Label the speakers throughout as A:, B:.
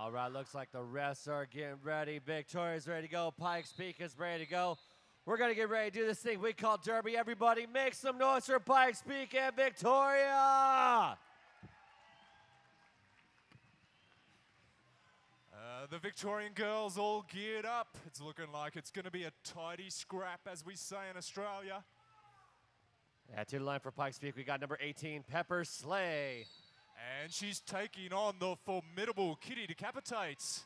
A: All right, looks like the refs are getting ready. Victoria's ready to go. Pikes Peak is ready to go. We're going to get ready to do this thing we call Derby. Everybody make some noise for Pikes Peak and Victoria!
B: The Victorian girls all geared up. It's looking like it's going to be a tidy scrap, as we say in Australia.
A: Yeah, to the line for Pikes Peak, we got number 18, Pepper Slay.
B: And she's taking on the formidable Kitty Decapitates.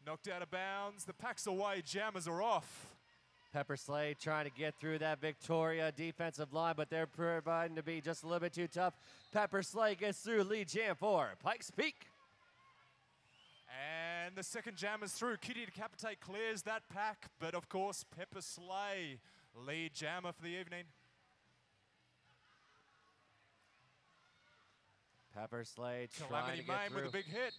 B: Knocked out of bounds. The pack's away. Jammers are off.
A: Pepper Slay trying to get through that Victoria defensive line, but they're providing to be just a little bit too tough. Pepper Slay gets through. Lead jam for Pikes Peak.
B: And the second jam is through. Kitty Decapitate clears that pack, but of course Pepper Slay, lead jammer for the evening.
A: Pepper Slay trying
B: Calamity
A: to get
B: Main
A: through.
B: with a big hit.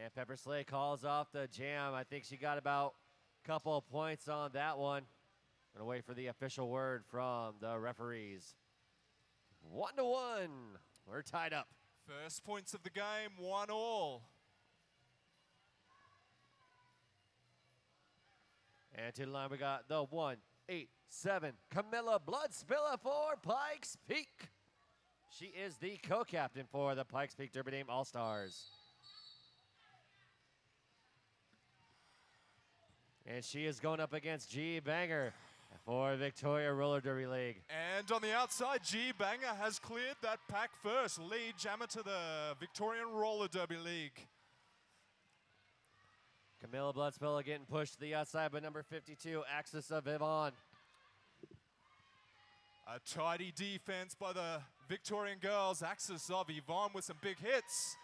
A: And Pepper Slay calls off the jam. I think she got about a couple of points on that one. Gonna wait for the official word from the referees. 1-1. We're tied up.
B: First points of the game, 1-1.
A: And to the line we got the 1-8-7 Camilla Bloodspiller for Pikes Peak. She is the co-captain for the Pikes Peak Derby Dame All-Stars. And she is going up against G Banger for Victoria Roller Derby League.
B: And on the outside, G Banger has cleared that pack first. Lead jammer to the Victorian Roller Derby League.
A: Camilla Bloodspiller getting pushed to the outside by number 52, Axis of Yvonne.
B: A tidy defense by the Victorian girls. Axis of Yvonne with some big hits.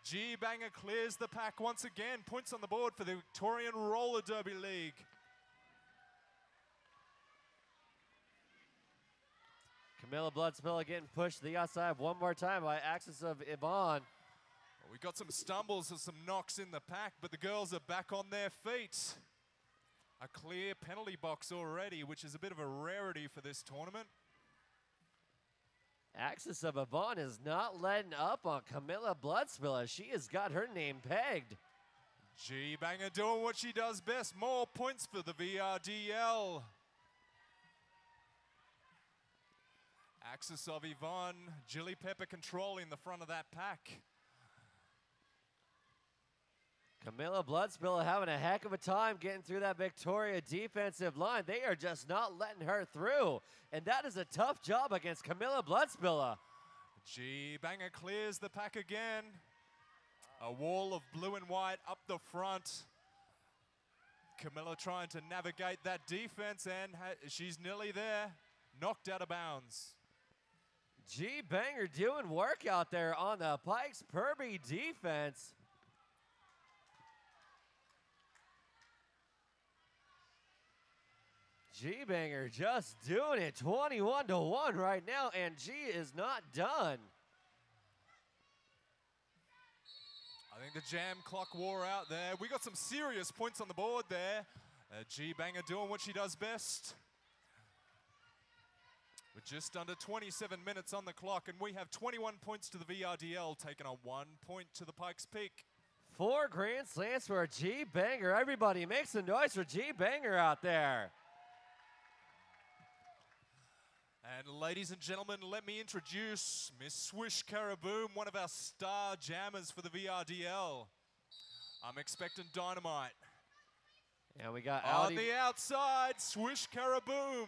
B: G Banger clears the pack once again. Points on the board for the Victorian Roller Derby League.
A: Camilla Bloodspiller getting pushed to the outside one more time by Axis of Yvonne.
B: We got some stumbles and some knocks in the pack, but the girls are back on their feet. A clear penalty box already, which is a bit of a rarity for this tournament.
A: Axis of Yvonne is not letting up on Camilla Bloodspiller. She has got her name pegged.
B: G Banger doing what she does best. More points for the VRDL. Axis of Yvonne, Jilly Pepper controlling the front of that pack.
A: Camilla Bloodspiller having a heck of a time getting through that Victoria defensive line. They are just not letting her through. And that is a tough job against Camilla Bloodspiller.
B: G Banger clears the pack again. A wall of blue and white up the front. Camilla trying to navigate that defense, and she's nearly there. Knocked out of bounds.
A: G Banger doing work out there on the Pikes Derby defense. G Banger just doing it 21-1 right now, and G is not done.
B: I think the jam clock wore out there. We got some serious points on the board there. G Banger doing what she does best. With just under 27 minutes on the clock, and we have 21 points to the VRDL, taking a 1 point to the Pikes Peak.
A: 4 grand slams for G Banger. Everybody make some noise for G Banger out there.
B: And ladies and gentlemen, let me introduce Miss Swish Karaboom, one of our star jammers for the VRDL. I'm expecting dynamite.
A: And we got
B: on the outside, Swish Karaboom.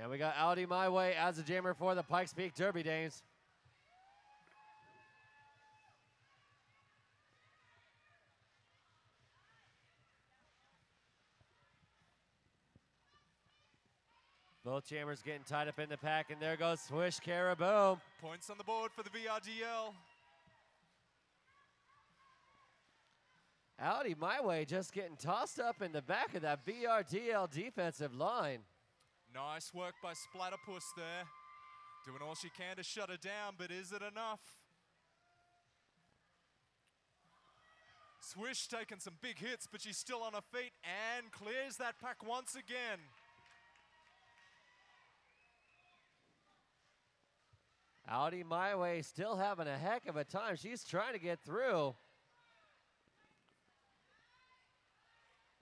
A: And we got Audi My Way as a jammer for the Pikes Peak Derby Dames. Both jammers getting tied up in the pack, and there goes Swish Karaboom.
B: Points on the board for the VRDL.
A: Audi My Way just getting tossed up in the back of that VRDL defensive line.
B: Nice work by Splatterpuss there. Doing all she can to shut her down, but is it enough? Swish taking some big hits, but she's still on her feet and clears that pack once again.
A: Audi My Way still having a heck of a time. She's trying to get through.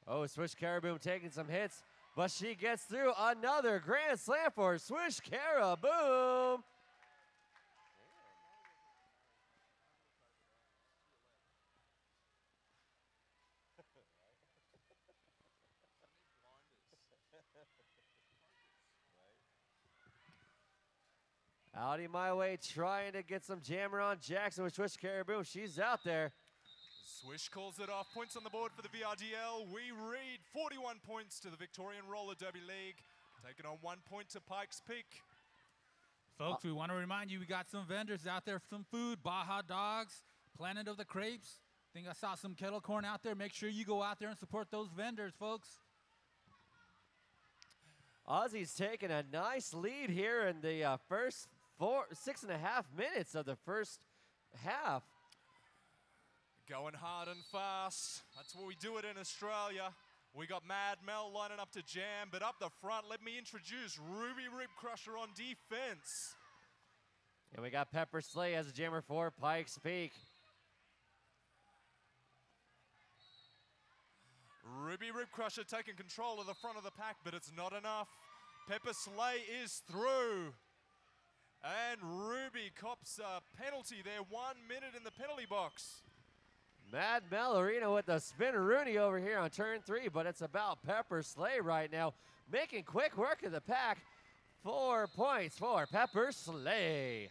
A: Oh, Swish Caribou taking some hits, but she gets through. Another grand slam for Swish Caribou. Audi My Way trying to get some jammer on Jackson with Swish Caribou. She's out there.
B: Swish calls it off. Points on the board for the VRDL. We read 41 points to the Victorian Roller Derby League. Taking on 1 point to Pikes Peak.
C: Folks, we want to remind you we got some vendors out there for some food. Baja Dogs, Planet of the Crepes. I think I saw some kettle corn out there. Make sure you go out there and support those vendors, folks.
A: Aussie's taking a nice lead here in the first 6.5 minutes of the first half.
B: Going hard and fast. That's what we do it in Australia. We got Mad Mel lining up to jam, but up the front, let me introduce Ruby Rib Crusher on defense.
A: And we got Pepper Slay as a jammer for Pikes Peak.
B: Ruby Rib Crusher taking control of the front of the pack, but it's not enough. Pepper Slay is through. And Ruby cops a penalty there. 1 minute in the penalty box.
A: Mad Melorino with the spin-a-rooney over here on turn 3, but it's about Pepper Slay right now, making quick work of the pack. 4 points for Pepper Slay.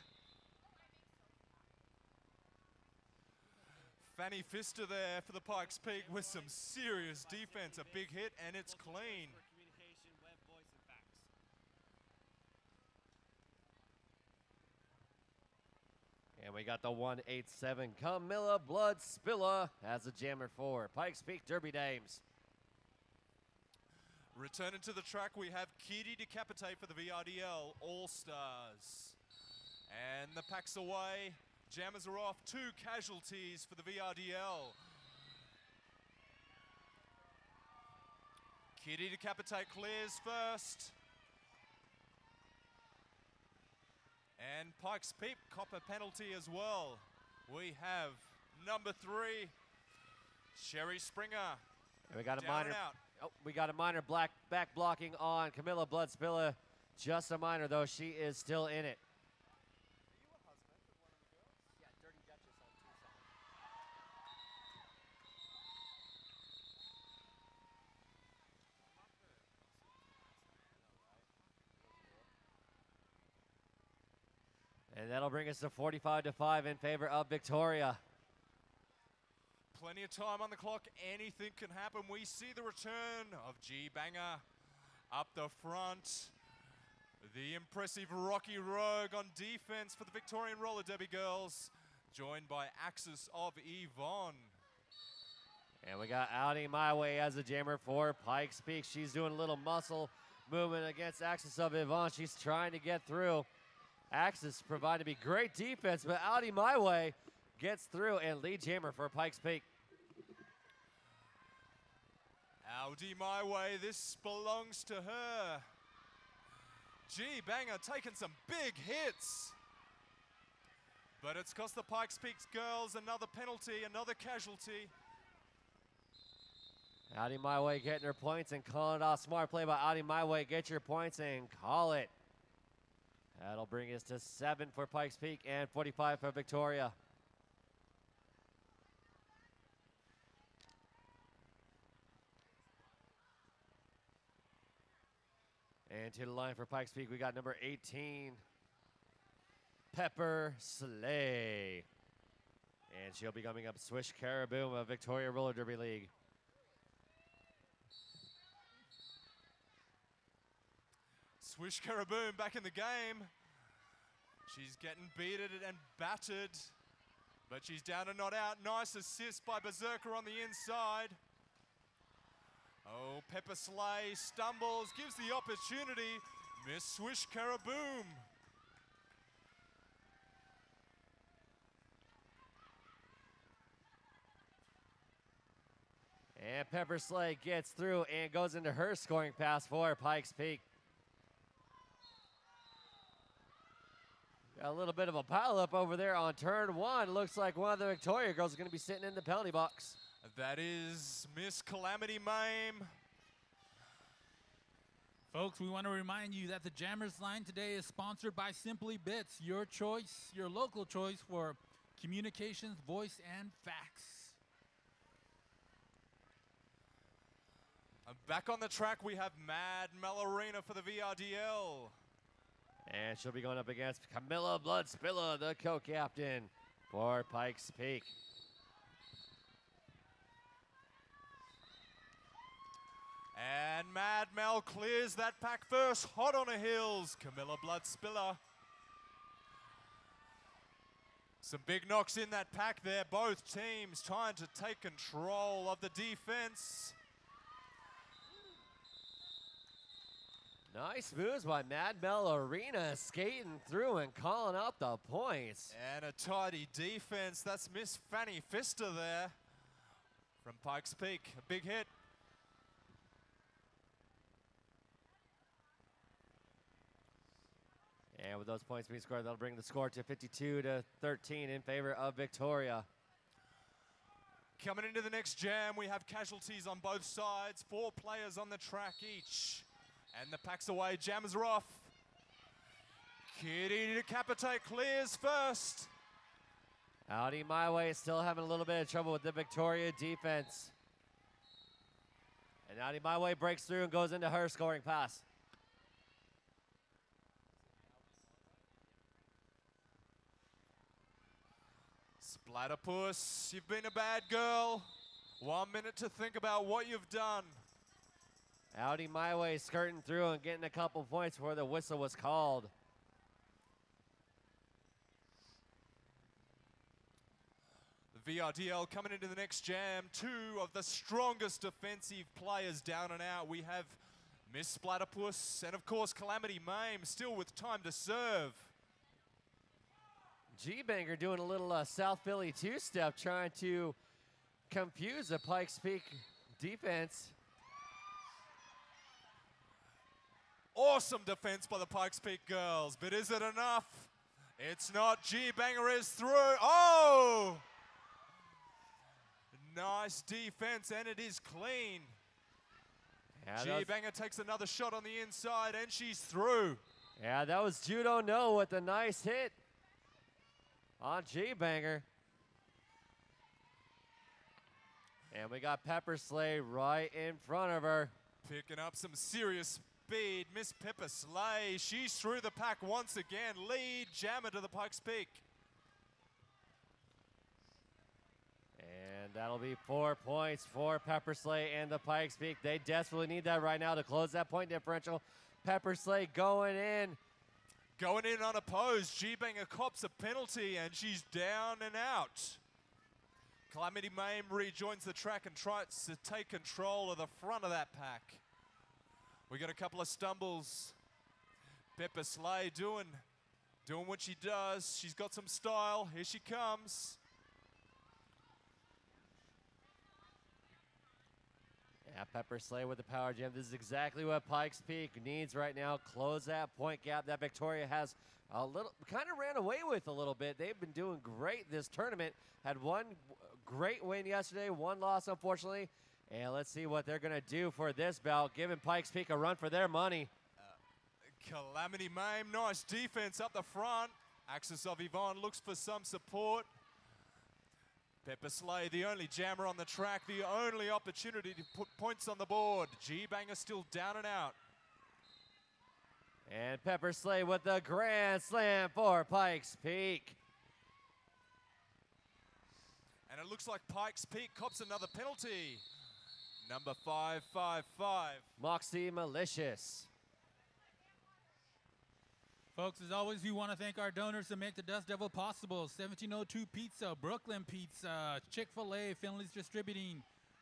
B: Fanny Fister there for the Pikes Peak with some serious defense. A big hit, and it's clean.
A: And we got the 187 Camilla Blood Spilla as a jammer for Pikes Peak Derby Dames.
B: Returning to the track, we have Kitty Decapitate for the VRDL All-Stars. And the pack's away. Jammers are off. 2 casualties for the VRDL. Kitty Decapitate clears first. And Pikes Peak cop a penalty as well. We have number 3, Sherry Springer.
A: And we got a
B: Down
A: minor.
B: and out.
A: Oh, we got a minor back blocking on Camilla Blood Spilla. Just a minor though. She is still in it. And that'll bring us to 45-5 in favor of Victoria.
B: Plenty of time on the clock. Anything can happen. We see the return of G Banger up the front. The impressive Rocky Rogue on defense for the Victorian Roller Derby girls, joined by Axis of Yvonne.
A: And we got Audi My Way as a jammer for Pikes Peak. She's doing a little muscle movement against Axis of Yvonne. She's trying to get through. Axis provided to be great defense, but Audi My Way gets through and lead jammer for Pikes Peak.
B: Audi My Way, this belongs to her. G Banger taking some big hits. But it's cost the Pikes Peak girls another penalty, another casualty.
A: Audi My Way getting her points and calling it off. Smart play by Audi My Way. Get your points and call it. That'll bring us to 7 for Pikes Peak and 45 for Victoria. And to the line for Pikes Peak, we got number 18, Pepper Slay. And she'll be coming up Swish Caribou of Victoria Roller Derby League.
B: Swish Caribou back in the game. She's getting beaten and battered, but she's down and not out. Nice assist by Berserker on the inside. Oh, Pepper Slay stumbles, gives the opportunity. Miss Swish Caribou.
A: And Pepper Slay gets through and goes into her scoring pass for Pikes Peak. Got a little bit of a pileup over there on turn one. Looks like one of the Victoria girls is going to be sitting in the penalty box.
B: That is Miss Calamity Mame.
C: Folks, we want to remind you that the Jammers line today is sponsored by Simply Bits, your choice, your local choice for communications, voice, and fax.
B: Back on the track, we have Mad Melorina for the VRDL.
A: And she'll be going up against Camilla Bloodspilla, the co-captain for Pikes Peak.
B: And Mad Mel clears that pack first, hot on the heels. Camilla Bloodspiller. Some big knocks in that pack there. Both teams trying to take control of the defense.
A: Nice moves by Mad Mel Arena, skating through and calling out the points.
B: And a tidy defense. That's Miss Fanny Fister there from Pikes Peak. A big hit.
A: And with those points being scored, that'll bring the score to 52-13 in favor of Victoria.
B: Coming into the next jam, we have casualties on both sides. 4 players on the track each. And the pack's away, jammers are off. Kitty Decapitate clears first.
A: Audi My Way still having a little bit of trouble with the Victoria defense. And Audi My Way breaks through and goes into her scoring pass.
B: Splatterpuss, you've been a bad girl. 1 minute to think about what you've done.
A: Audi My Way skirting through and getting a couple points before the whistle was called.
B: The VRDL coming into the next jam. 2 of the strongest defensive players down and out. We have Miss Splatterpuss and of course Calamity Mame still with time to serve.
A: G-Banger doing a little South Philly two-step, trying to confuse the Pikes Peak defense.
B: Awesome defense by the Pikes Peak girls, but is it enough? It's not. G-Banger is through. Oh! Nice defense, and it is clean.
A: Yeah,
B: G-Banger takes another shot on the inside, and she's through.
A: Yeah, that was Judo No with a nice hit on G-Banger. And we got Pepper Slay right in front of her.
B: Picking up some serious speed. Miss Pepper Slay, she's through the pack once again. Lead jammer to the Pikes Peak.
A: And that'll be 4 points for Pepper Slay and the Pikes Peak. They desperately need that right now to close that point differential. Pepper Slay going in.
B: Going in unopposed. G-Banger cops a penalty and she's down and out. Calamity Mame rejoins the track and tries to take control of the front of that pack. We got a couple of stumbles. Pepper Slay doing what she does. She's got some style. Here she comes.
A: Yeah, Pepper Slay with the power jam. This is exactly what Pikes Peak needs right now. Close that point gap that Victoria has a little, kind of ran away with a little bit. They've been doing great this tournament. Had one great win yesterday, one loss unfortunately. And let's see what they're gonna do for this bout, giving Pikes Peak a run for their money.
B: Calamity Mame, nice defense up the front. Axis of Yvonne looks for some support. Pepper Slay, the only jammer on the track, the only opportunity to put points on the board. G-Banger still down and out.
A: And Pepper Slay with the grand slam for Pikes Peak.
B: And it looks like Pikes Peak cops another penalty. Number 555.
A: Moxie Malicious.
C: Folks, as always, we want to thank our donors that make the Dust Devil possible. 1702 Pizza, Brooklyn Pizza, Chick-fil-A, Finley's Distributing,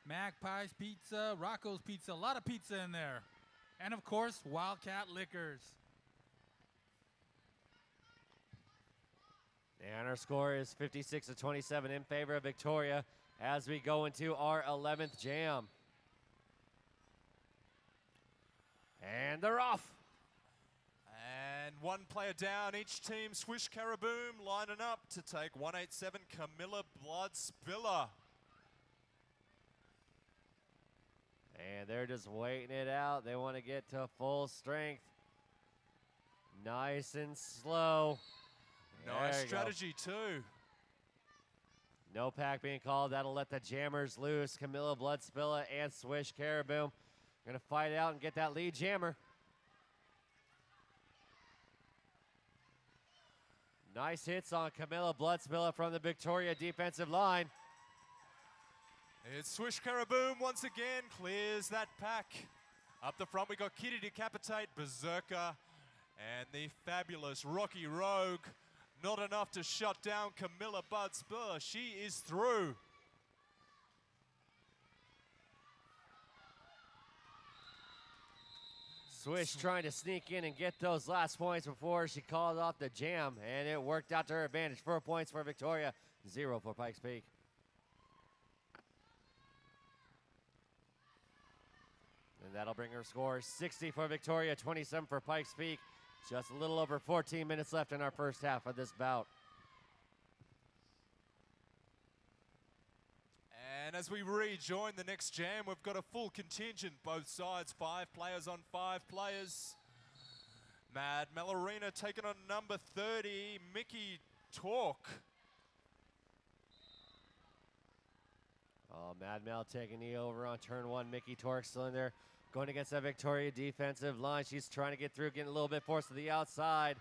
C: Magpie's Pizza, Rocco's Pizza, a lot of pizza in there. And of course, Wildcat Liquors.
A: And our score is 56-27 in favor of Victoria as we go into our 11th jam. And they're off.
B: And one player down. Each team, Swish Caraboom, lining up to take 187 Camilla Blood Spiller.
A: And they're just waiting it out. They want to get to full strength. Nice and slow.
B: Nice strategy too.
A: No pack being called. That'll let the jammers loose. Camilla Bloodspilla and Swish Caraboom gonna fight out and get that lead jammer. Nice hits on Camilla Bloodspilla from the Victoria defensive line.
B: It's Swish Caraboom once again, clears that pack. Up the front, we got Kitty Decapitate, Berserker, and the fabulous Rocky Rogue. Not enough to shut down Camilla Bloodspilla. She is through.
A: Swish trying to sneak in and get those last points before she called off the jam, and it worked out to her advantage. 4 points for Victoria, 0 for Pikes Peak. And that'll bring her score 60 for Victoria, 27 for Pikes Peak. Just a little over 14 minutes left in our first half of this bout.
B: And as we rejoin the next jam, we've got a full contingent, both sides, 5 players on 5 players. Mad Melorina taking on number 30, Mickey Talk.
A: Oh, Mad Mel taking the over on turn 1. Mickey Torque still in there. Going against that Victoria defensive line. She's trying to get through, getting a little bit forced to the outside.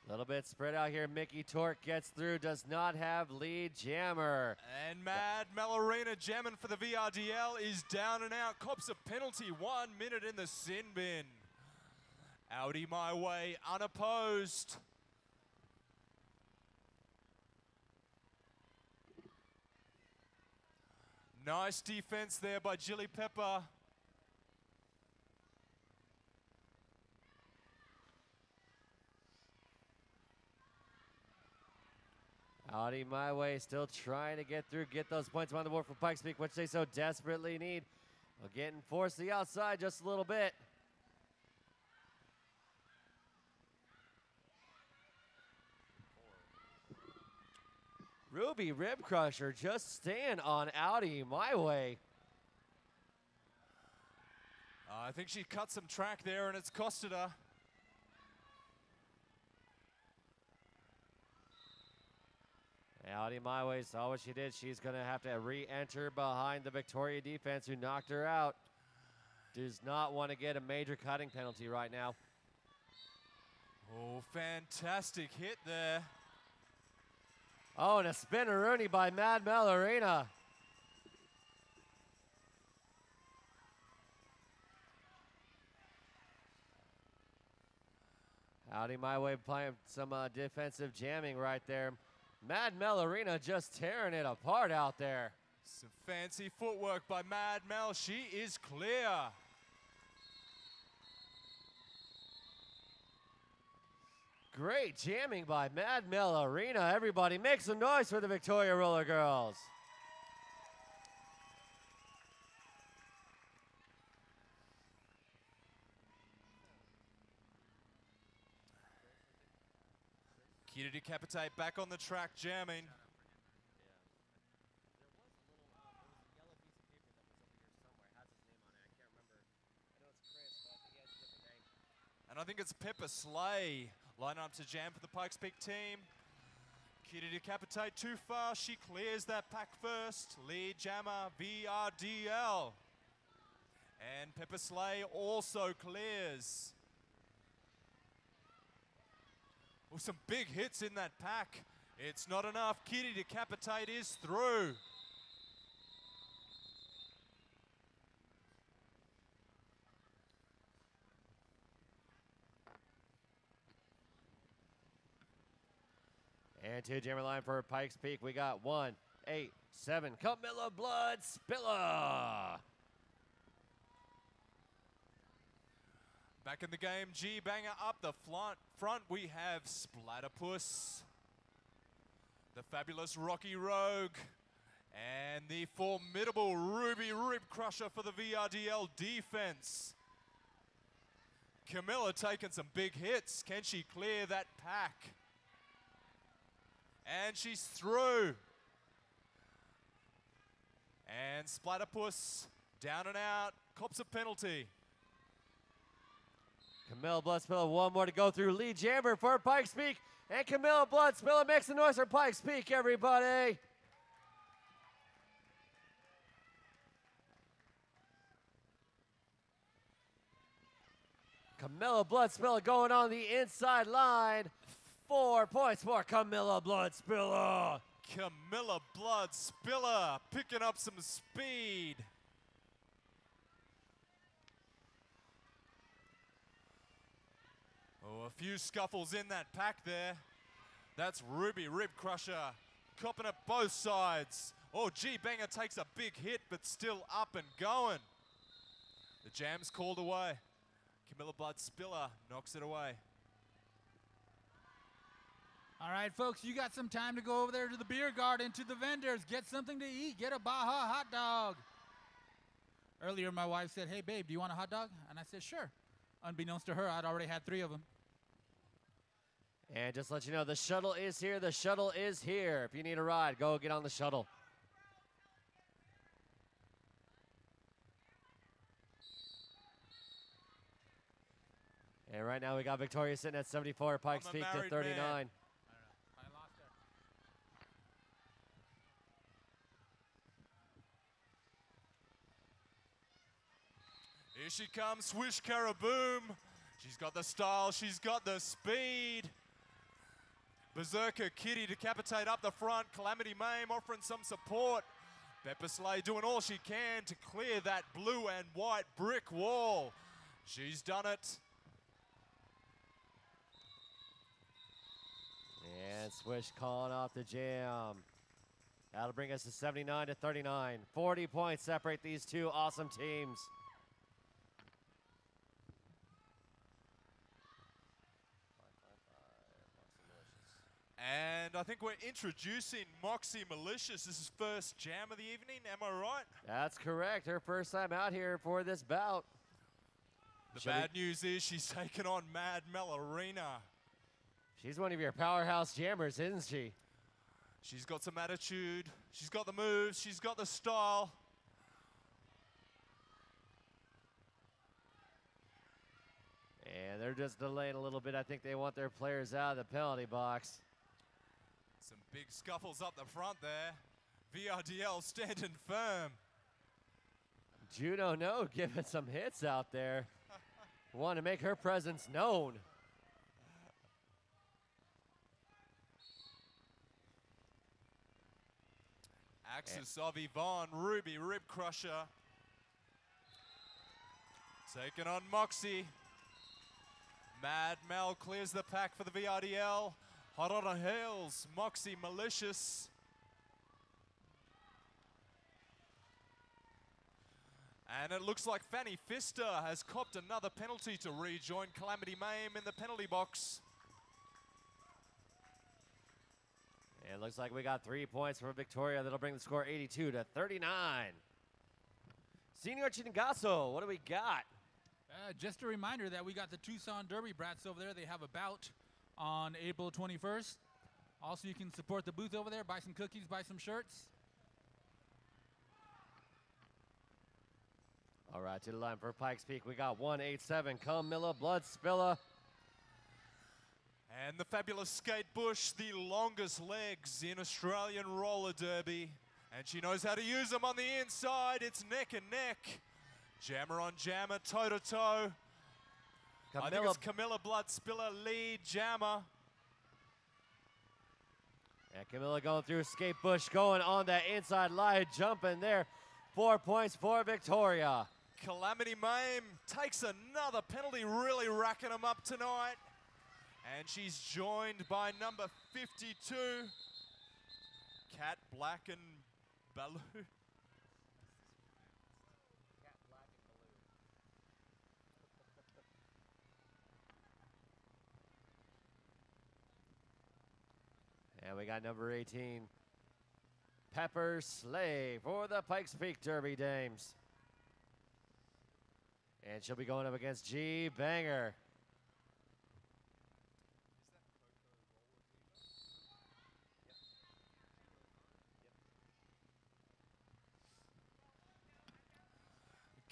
A: A little bit spread out here. Mickey Torque gets through, does not have lead jammer.
B: And Mad Melorina jamming for the VRDL is down and out. Cops a penalty, 1 minute in the sin bin. Audi my way, unopposed. Nice defense there by Jilly Pepper.
A: Audi my way, still trying to get through, get those points on the board for Pikes Peak, which they so desperately need. Well, getting forced to the outside just a little bit. Ruby Rib Crusher just staying on Audi my way.
B: I think she cut some track there and it's costed her.
A: Audi my way saw what she did. She's going to have to re-enter behind the Victoria defense who knocked her out. Does not want to get a major cutting penalty right now.
B: Oh, fantastic hit there.
A: Oh, and a spinneroonie by Mad Melorina. Audi my way playing some defensive jamming right there. Mad Melorina just tearing it apart out there.
B: Some fancy footwork by Mad Mel. She is clear.
A: Great jamming by Mad Melorina. Everybody make some noise for the Victoria Roller Girls.
B: Kitty Decapitate back on the track jamming. And I think it's Pepper Slay. Line up to jam for the Pikes Peak team. Kitty Decapitate too far. She clears that pack first. Lead jammer VRDL. And Pepper Slay also clears. Oh, some big hits in that pack. It's not enough. Kitty Decapitate is through.
A: And 2 jammer line for Pikes Peak. We got 1, 8, 7. Camilla Bloodspilla.
B: Back in the game, G-Banger up the front. We have Splatterpuss, the fabulous Rocky Rogue, and the formidable Ruby Rib Crusher for the VRDL defense. Camilla taking some big hits. Can she clear that pack? And she's through. And Splatterpuss down and out, cops a penalty.
A: Camilla Bloodspiller, one more to go through. Lead jammer for Pikes Peak. And Camilla Bloodspiller makes the noise for Pikes Peak, everybody. Camilla Bloodspiller going on the inside line. 4 points for Camilla Bloodspiller.
B: Camilla Bloodspiller picking up some speed. Oh, a few scuffles in that pack there. That's Ruby Rib Crusher copping at both sides. Oh, G-Banger takes a big hit, but still up and going. The jam's called away. Camilla Bloodspiller knocks it away.
C: All right, folks, you got some time to go over there to the beer garden, to the vendors, get something to eat, get a Baja hot dog. Earlier, my wife said, hey, babe, do you want a hot dog? And I said, sure. Unbeknownst to her, I'd already had 3 of them.
A: And just to let you know, the shuttle is here. The shuttle is here. If you need a ride, go get on the shuttle. And right now we got Victoria sitting at 74, Pikes Peak to 39.
B: Man. Here she comes, Swish Caraboom. She's got the style, she's got the speed. Berserker Kitty decapitate up the front. Calamity Mame offering some support. Pepper Slay doing all she can to clear that blue and white brick wall. She's done it.
A: And Swish calling off the jam. That'll bring us to 79 to 39. 40 points separate these two awesome teams.
B: And I think we're introducing Moxie Malicious. This is first jam of the evening, am I right?
A: That's correct. Her first time out here for this bout.
B: The bad news is she's taken on Mad Melorina.
A: She's one of your powerhouse jammers, isn't she?
B: She's got some attitude. She's got the moves. She's got the style.
A: And they're just delaying a little bit. I think they want their players out of the penalty box.
B: Some big scuffles up the front there. VRDL standing firm.
A: Juno No giving some hits out there. Want to make her presence known.
B: Axis of Yvonne, Ruby Rib Crusher. Taking on Moxie. Mad Mel clears the pack for the VRDL. Hot on her heels, Moxie Malicious. And it looks like Fanny Fister has copped another penalty to rejoin Calamity Mame in the penalty box.
A: And it looks like we got 3 points for Victoria. That'll bring the score 82 to 39. Senior Chingaso, what do we got?
C: Just a reminder that we got the Tucson Derby brats over there. They have a bout on April 21st. Also, you can support the booth over there, buy some cookies, buy some shirts.
A: All right, to the line for Pikes Peak, we got 187, Camilla Bloodspiller.
B: And the fabulous Skate Bush, the longest legs in Australian roller derby. And she knows how to use them on the inside. It's neck and neck. Jammer on jammer, toe to toe. I think it's Camilla Bloodspiller, lead jammer.
A: And Camilla going through Skate Bush, going on that inside line, jumping there. 4 points for Victoria.
B: Calamity Mame takes another penalty, really racking them up tonight. And she's joined by number 52, Cat Black and Baloo.
A: And we got number 18, Pepper Slay for the Pikes Peak Derby Dames. And she'll be going up against G Banger.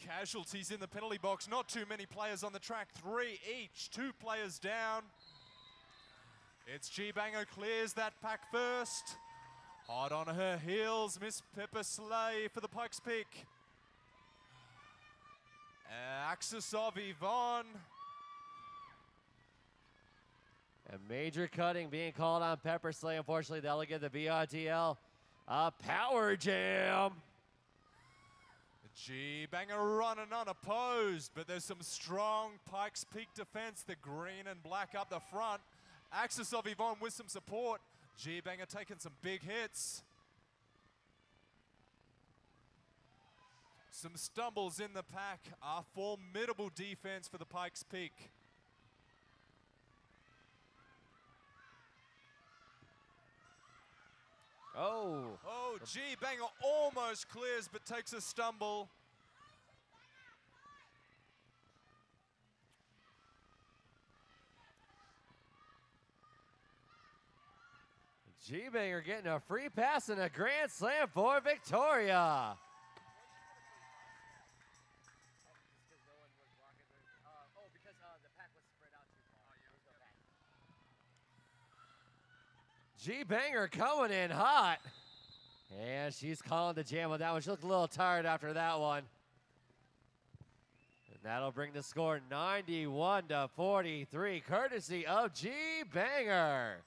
B: Casualties in the penalty box. Not too many players on the track. 3 each. 2 players down. It's G Banger clears that pack first. Hard on her heels, Miss Pepper Slay for the Pikes pick. Axis of Yvonne.
A: A major cutting being called on Pepper Slay. Unfortunately, that'll give the VRDL a power jam.
B: G Banger running unopposed, but there's some strong Pikes Peak defense. The green and black up the front. Axis of Yvonne with some support. G Banger taking some big hits. Some stumbles in the pack. A formidable defense for the Pikes Peak.
A: Oh.
B: Oh, G Banger almost clears but takes a stumble.
A: G Banger getting a free pass and a grand slam for Victoria. G Banger coming in hot. And she's calling the jam on that one. She looked a little tired after that one. And that'll bring the score 91-43, courtesy of G Banger.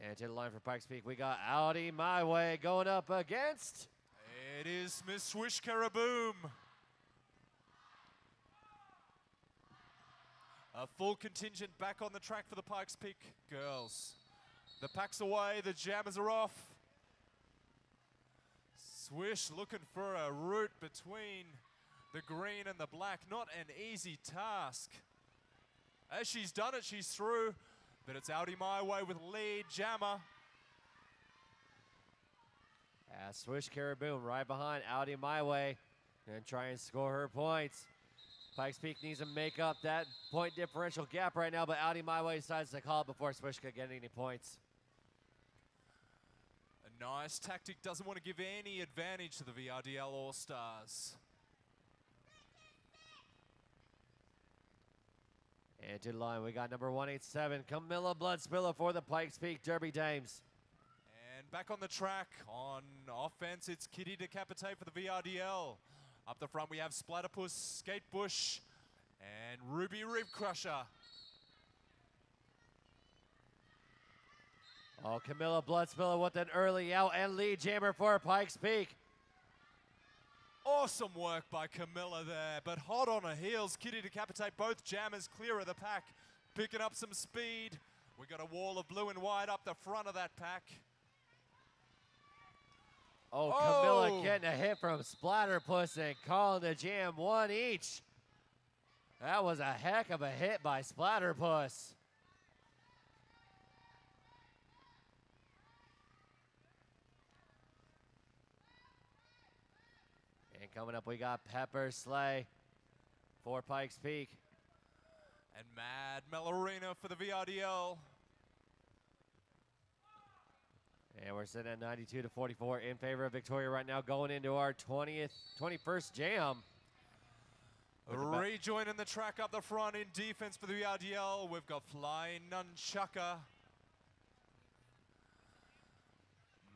A: And to the line for Pikes Peak, we got Audi My Way going up against.
B: It is Miss Swish Karaboom. A full contingent back on the track for the Pikes Peak girls. The pack's away, the jammers are off. Swish looking for a route between the green and the black. Not an easy task. As she's done it, she's through. But it's Audi My Way with lead jammer.
A: Swish Karaboom right behind Audi My Way and try and score her points. Pikes Peak needs to make up that point differential gap right now, but Audi My Way decides to call it before Swish could get any points.
B: A nice tactic, doesn't want to give any advantage to the VRDL All-Stars.
A: And to the line, we got number 187, Camilla Bloodspiller for the Pikes Peak Derby Dames.
B: And back on the track, on offense, it's Kitty Decapitate for the VRDL. Up the front, we have Splatterpuss, Skatebush, and Ruby Rib Crusher.
A: Oh, Camilla Bloodspiller with an early out and lead jammer for Pikes Peak.
B: Awesome work by Camilla there, but hot on her heels. Kitty Decapitate, both jammers clear of the pack, picking up some speed. We got a wall of blue and white up the front of that pack.
A: Oh, Camilla getting a hit from Splatterpuss and calling the jam one each. That was a heck of a hit by Splatterpuss. And coming up, we got Pepper Slay for Pikes Peak.
B: And Mad Melorina for the VRDL.
A: And we're sitting at 92-44 in favor of Victoria right now, going into our 21st jam.
B: Rejoining the track up the front in defense for the VRDL, we've got Flying Nunchucker.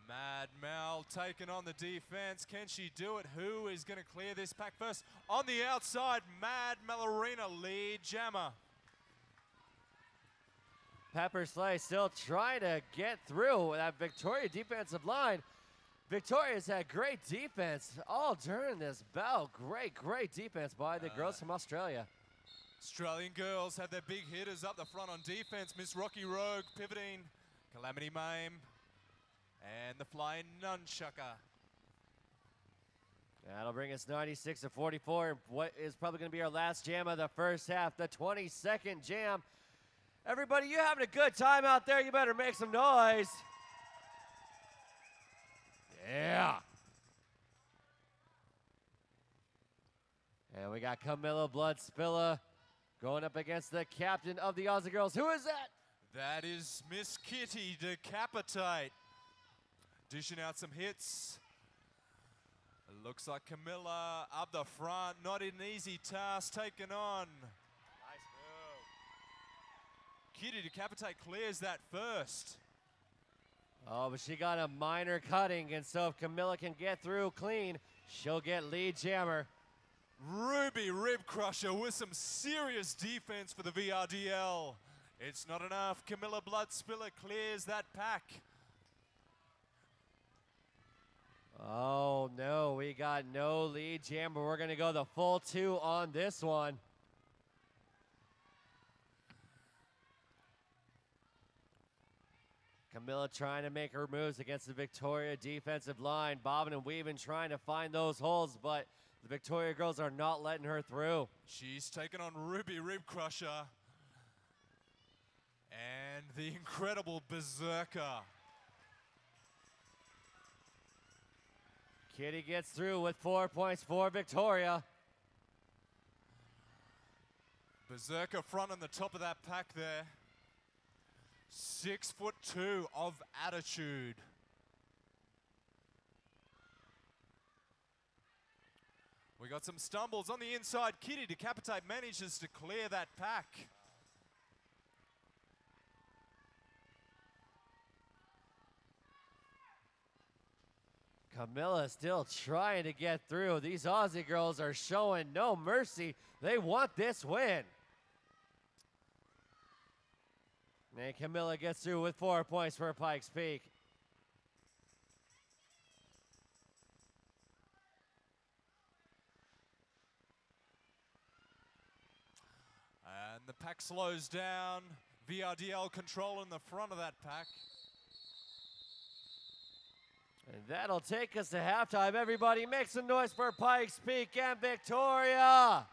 B: Mad Mel taking on the defense. Can she do it? Who is going to clear this pack first? On the outside, Mad Melorina, lead jammer.
A: Pepper Slay still trying to get through that Victoria defensive line. Victoria's had great defense all during this bout. Great defense by the girls from Australia.
B: Australian girls had their big hitters up the front on defense. Miss Rocky Rogue pivoting, Calamity Mame, and the Flying Nunchucker.
A: That'll bring us 96-44. What is probably going to be our last jam of the first half, the 22nd jam. Everybody, you having a good time out there? You better make some noise. Yeah. And we got Camilla Bloodspilla going up against the captain of the Aussie Girls. Who is that?
B: That is Miss Kitty Decapitate. Dishing out some hits. It looks like Camilla up the front. Not an easy task taken on.
A: Nice move.
B: Kitty Decapitate clears that first.
A: Oh, but she got a minor cutting, and so if Camilla can get through clean, she'll get lead jammer.
B: Ruby Rib Crusher with some serious defense for the VRDL. It's not enough. Camilla Bloodspiller clears that pack.
A: Oh, no, we got no lead jammer. We're going to go the full 2 on this one. Camilla trying to make her moves against the Victoria defensive line. Bobbing and weaving, trying to find those holes, but the Victoria girls are not letting her through.
B: She's taken on Ruby Rib Crusher. And the incredible Berserker.
A: Kitty gets through with 4 points for Victoria.
B: Berserker front on the top of that pack there. 6'2" of attitude. We got some stumbles on the inside. Kitty Decapitate manages to clear that pack.
A: Camilla still trying to get through. These Aussie girls are showing no mercy. They want this win. And Camilla gets through with 4 points for Pikes Peak.
B: And the pack slows down. VRDL control in the front of that pack.
A: And that'll take us to halftime. Everybody make some noise for Pikes Peak and Victoria.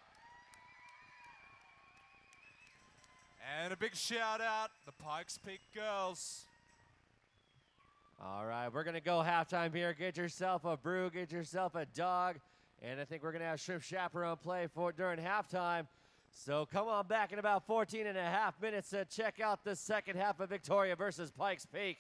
B: And a big shout out, the Pikes Peak girls.
A: All right, we're gonna go halftime here. Get yourself a brew, get yourself a dog. And I think we're gonna have Shrimp Chaperone play for during halftime. So come on back in about 14 and a half minutes to check out the second half of Victoria versus Pikes Peak.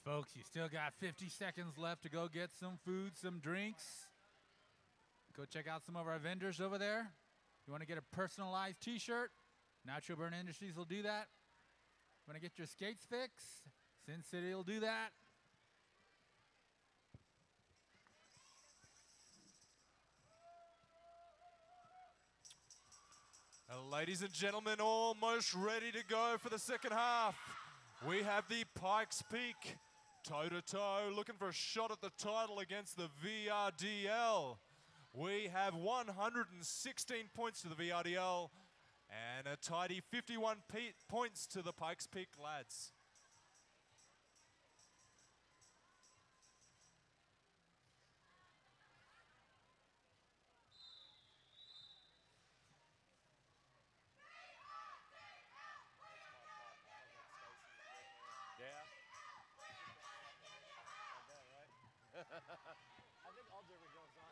C: folks, you still got 50 seconds left to go get some food, some drinks. Go check out some of our vendors over there. You want to get a personalized t-shirt? Natural Burn Industries will do that. Want to get your skates fixed? Sin City will do that.
B: Ladies and gentlemen, almost ready to go for the second half. We have the Pikes Peak toe-to-toe, looking for a shot at the title against the VRDL. We have 116 points to the VRDL and a tidy 51 points to the Pikes Peak lads.
A: I think all different goes on.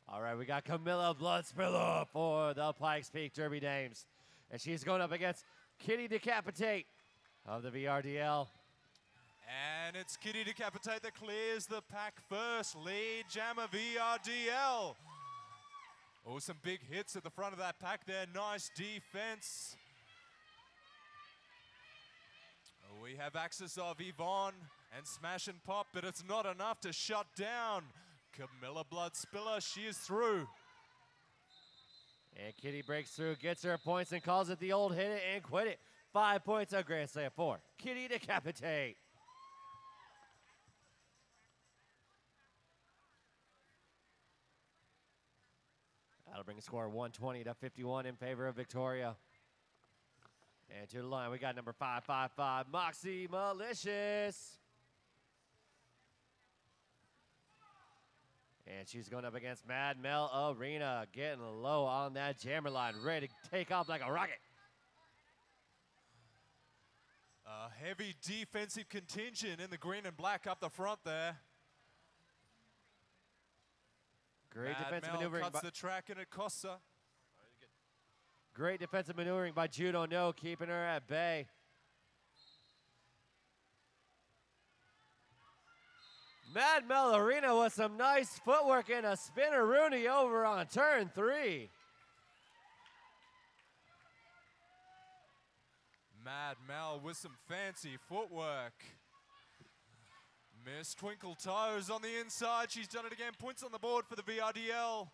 A: All right, we got Camilla Bloodspiller for the Pikes Peak Derby Dames. And she's going up against Kitty Decapitate of the VRDL.
B: And it's Kitty Decapitate that clears the pack first. Lead Jammer VRDL. Oh, some big hits at the front of that pack there. Nice defense. We have access of Yvonne and Smash and Pop, but it's not enough to shut down Camilla Bloodspiller. She is through.
A: And Kitty breaks through, gets her points, and calls it the old hit it and quit it. 5 points of Grand Slam for Kitty Decapitate. That'll bring the score 120 to 51 in favor of Victoria. And to the line, we got number 555, Moxie Malicious. And she's going up against Mad Mel Arena, getting low on that jammer line, ready to take off like a rocket.
B: A heavy defensive contingent in the green and black up the front there.
A: Great
B: Mad
A: defensive
B: Mel
A: maneuvering.
B: cuts the track and it costs her.
A: Great defensive maneuvering by Judo No, keeping her at bay. Mad Mel Arena with some nice footwork and a spinner Rooney over on turn 3.
B: Mad Mel with some fancy footwork. Miss Twinkle Toes on the inside. She's done it again. Points on the board for the VRDL.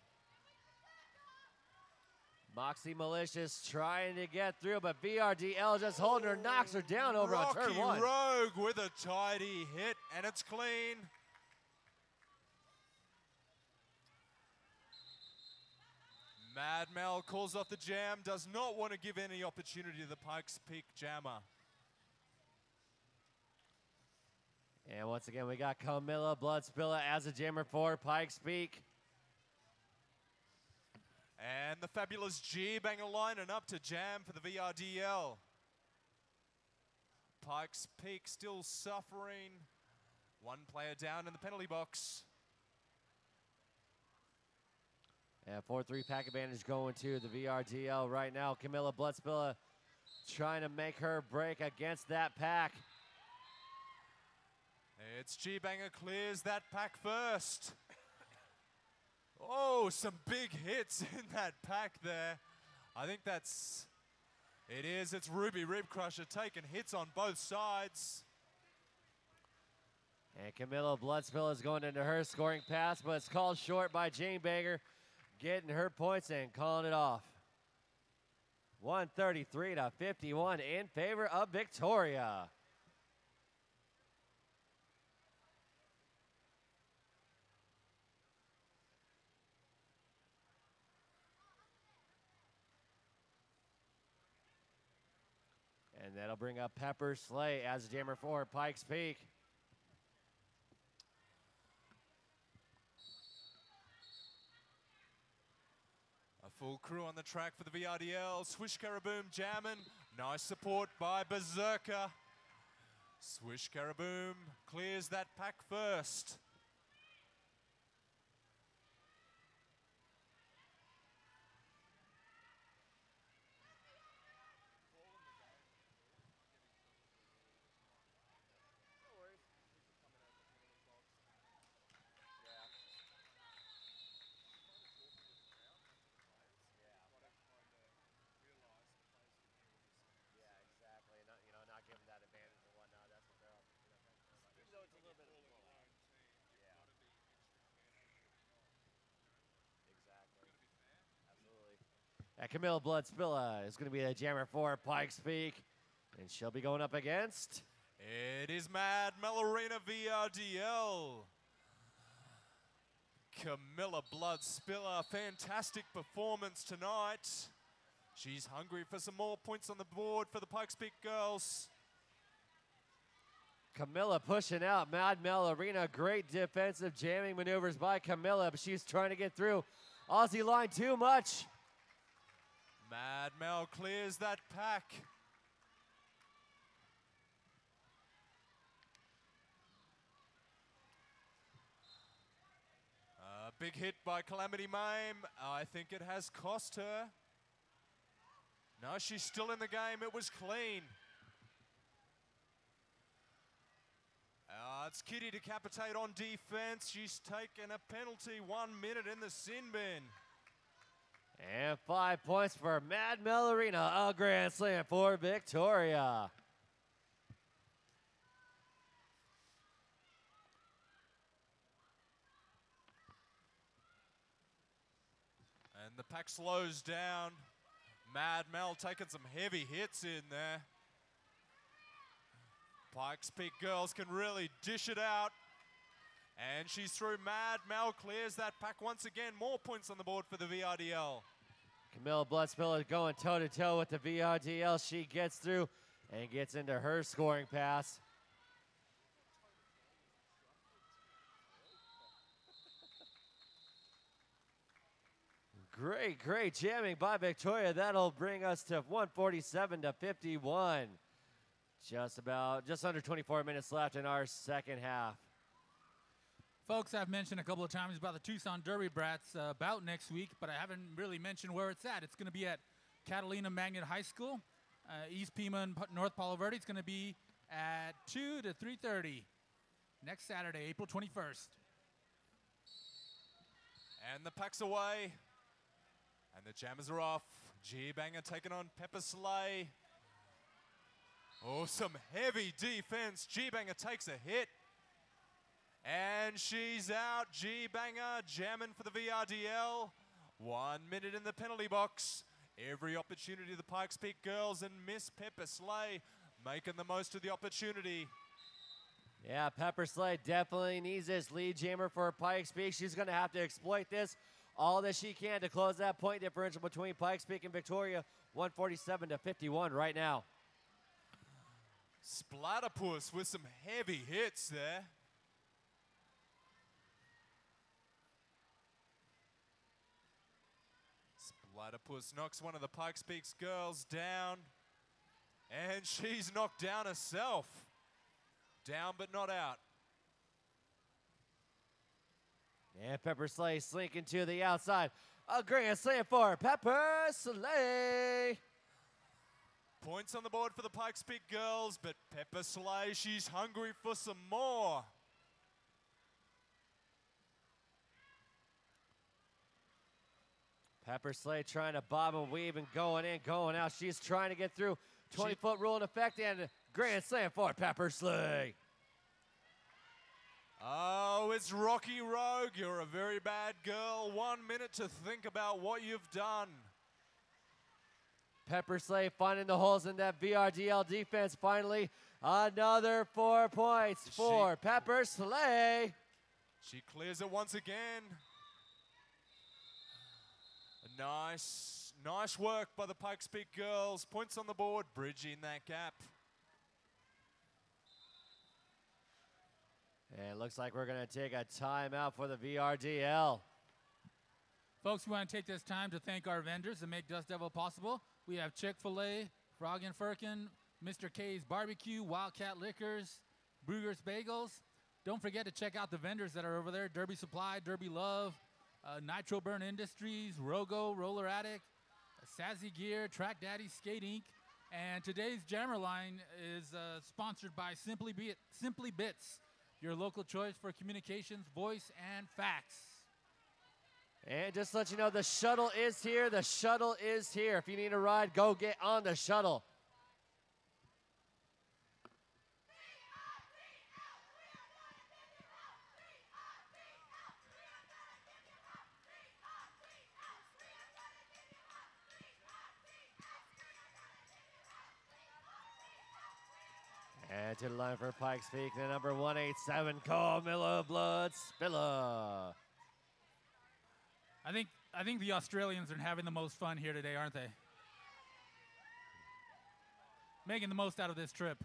A: Moxie Malicious trying to get through, but VRDL just holding her, knocks her down over on turn 1.
B: Rogue with a tidy hit, and it's clean. Mad Mel calls off the jam, does not want to give any opportunity to the Pikes Peak jammer.
A: And once again, we got Camilla Bloodspiller as a jammer for Pikes Peak.
B: And the fabulous G-Banger lining up to jam for the VRDL. Pikes Peak still suffering. One player down in the penalty box.
A: And 4-3 pack advantage going to the VRDL right now. Camilla Bloodspiller trying to make her break against that pack.
B: It's G-Banger clears that pack first. Oh, some big hits in that pack there. I think that's, it is, it's Ruby Rib Crusher taking hits on both sides.
A: And Camilla Bloodspiller is going into her scoring pass, but it's called short by Jane Banger, getting her points and calling it off. 133 to 51 in favor of Victoria. And that'll bring up Pepper Slay as a jammer for Pikes Peak.
B: A full crew on the track for the VRDL. Swish Caraboom jamming. Nice support by Berserker. Swish Caraboom clears that pack first.
A: Camilla Bloodspilla is going to be the jammer for Pikes Peak, and she'll be going up against...
B: It is Mad Melorina VRDL. Camilla Bloodspilla, fantastic performance tonight. She's hungry for some more points on the board for the Pikes Peak girls.
A: Camilla pushing out Mad Melorina. Great defensive jamming maneuvers by Camilla, but she's trying to get through Aussie line too much.
B: Mad Mel clears that pack. Big hit by Calamity Mame. I think it has cost her. No, she's still in the game. It was clean. It's Kitty Decapitate on defense. She's taken a penalty, 1 minute in the sin bin.
A: And 5 points for Mad Melorina, a grand slam for Victoria.
B: And the pack slows down. Mad Mel taking some heavy hits in there. Pikes Peak girls can really dish it out. And she's through. Mad Mel clears that pack once again. More points on the board for the VRDL.
A: Camilla Bloodspilla going toe-to-toe with the VRDL. She gets through and gets into her scoring pass. Great jamming by Victoria. That'll bring us to 147 to 51. Just under 24 minutes left in our second half.
C: Folks, I've mentioned a couple of times about the Tucson Derby Brats bout next week, but I haven't really mentioned where it's at. It's going to be at Catalina Magnet High School, East Pima and North Palo Verde. It's going to be at 2 to 3:30 next Saturday, April 21st.
B: And the pack's away. And the jammers are off. G-Banger taking on Pepper Slay. Oh, some heavy defense. G-Banger takes a hit. And she's out. G-Banger jamming for the VRDL. 1 minute in the penalty box. Every opportunity the Pikes Peak girls and Miss Pepper Slay making the most of the opportunity.
A: Yeah, Pepper Slay definitely needs this lead jammer for Pikes Peak. She's going to have to exploit this all that she can to close that point differential between Pikes Peak and Victoria. 147 to 51 right now.
B: Splatterpuss with some heavy hits there. Splatterpuss knocks one of the Pikes Peak girls down. And she's knocked down herself. Down but not out.
A: And Pepper Slay slinking to the outside. A grand slam for Pepper Slay.
B: Points on the board for the Pikes Peak girls, but Pepper Slay, she's hungry for some more.
A: Pepper Slay trying to bob and weave and going in, going out. She's trying to get through. 20-foot rule in effect and grand slam for Pepper Slay.
B: Oh, it's Rocky Rogue. You're a very bad girl. 1 minute to think about what you've done.
A: Pepper Slay finding the holes in that VRDL defense. Finally, another 4 points for Pepper Slay.
B: She clears it once again. Nice work by the Pikes Peak girls. Points on the board, bridging that gap.
A: And it looks like we're going to take a timeout for the VRDL.
C: Folks, we want to take this time to thank our vendors that make Dust Devil possible. We have Chick-fil-A, Frog and Firkin, Mr. K's Barbecue, Wildcat Liquors, Brugger's Bagels. Don't forget to check out the vendors that are over there. Derby Supply, Derby Love, Nitro Burn Industries, Rogo, Roller Attic, Sassy Gear, Track Daddy, Skate Inc. And today's Jammer line is sponsored by Simply Bits, your local choice for communications, voice, and fax.
A: And just to let you know, the shuttle is here. The shuttle is here. If you need a ride, go get on the shuttle. to the line for Pikes Peak, the number 187, Camilla Blood Spilla.
C: I think the Australians are having the most fun here today, aren't they? Making the most out of this trip.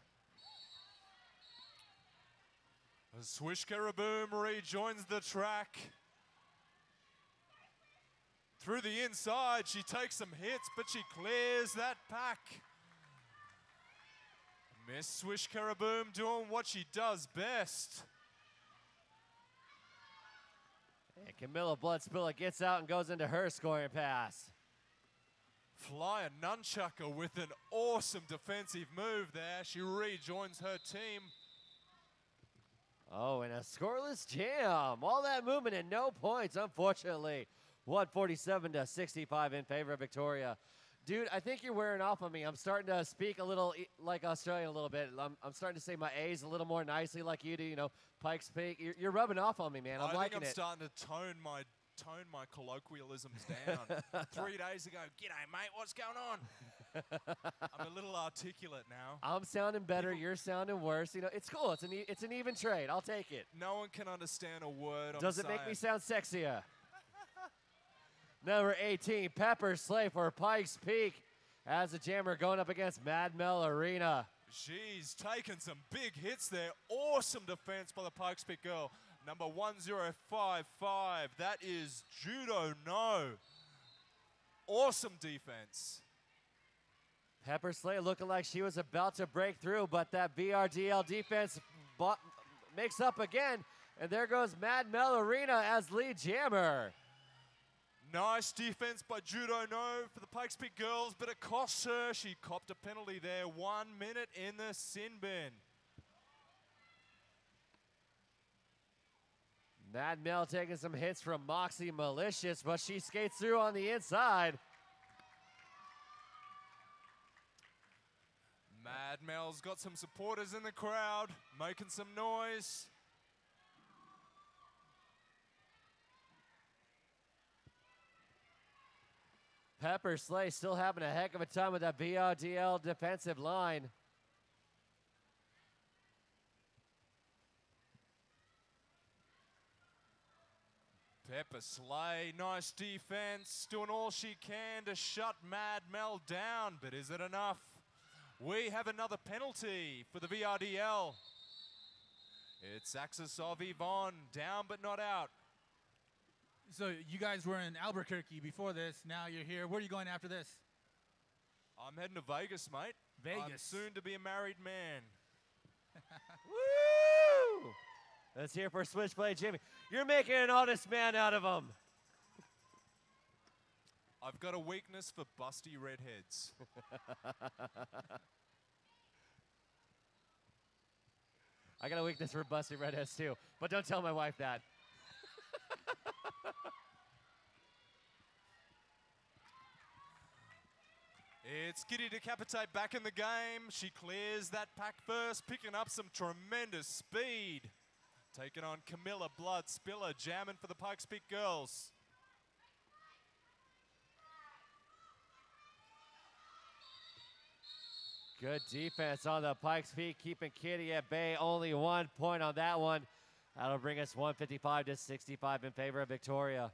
B: Swish Karaboom rejoins the track. Through the inside, she takes some hits, but she clears that pack. Miss Swish Karaboom doing what she does best.
A: And Camilla Bloodspiller gets out and goes into her scoring pass.
B: Flyer Nunchucker with an awesome defensive move there. She rejoins her team.
A: Oh, and a scoreless jam. All that movement and no points, unfortunately. 147 to 65 in favor of Victoria. Dude, I think you're wearing off on me. I'm starting to speak a little like Australian a little bit. I'm starting to say my A's a little more nicely like you do. You know, Pikes Peak. You're rubbing off on me, man. I'm liking it.
B: I think I'm starting to tone my colloquialisms down. 3 days ago, g'day, mate, what's going on? I'm a little articulate now.
A: I'm sounding better. You're sounding worse. You know, it's cool. It's an even trade. I'll take it.
B: No one can understand a word
A: Does it make me sound sexier? Number 18, Pepper Slay for Pikes Peak as a jammer going up against Mad Mel Arena.
B: She's taken some big hits there. Awesome defense by the Pikes Peak girl. Number 1055, that is Judo No. Awesome defense.
A: Pepper Slay looking like she was about to break through, but that VRDL defense makes up again. And there goes Mad Mel Arena as lead jammer.
B: Nice defense by Judo No for the Pikes Peak girls, but it costs her. She copped a penalty there. 1 minute in the sin bin.
A: Mad Mel taking some hits from Moxie Malicious, but she skates through on the inside.
B: Mad Mel's got some supporters in the crowd, making some noise.
A: Pepper Slay still having a heck of a time with that VRDL defensive line.
B: Pepper Slay, nice defense, doing all she can to shut Mad Mel down, but is it enough? We have another penalty for the VRDL. It's Axis of Yvonne, down but not out.
C: So you guys were in Albuquerque before this. Now you're here. Where are you going after this?
B: I'm heading to Vegas, mate.
C: Vegas.
B: I'm soon to be a married man.
A: Woo! Let's hear for Switchblade Jimmy. You're making an honest man out of him.
B: I've got a weakness for busty redheads.
A: I got a weakness for busty redheads too, but don't tell my wife that.
B: It's Giddy Decapitate back in the game. She clears that pack first, picking up some tremendous speed. Taking on Camilla Blood Spiller, jamming for the Pikes Peak girls.
A: Good defense on the Pikes Peak, keeping Kitty at bay. Only 1 point on that one. That'll bring us 155 to 65 in favor of Victoria.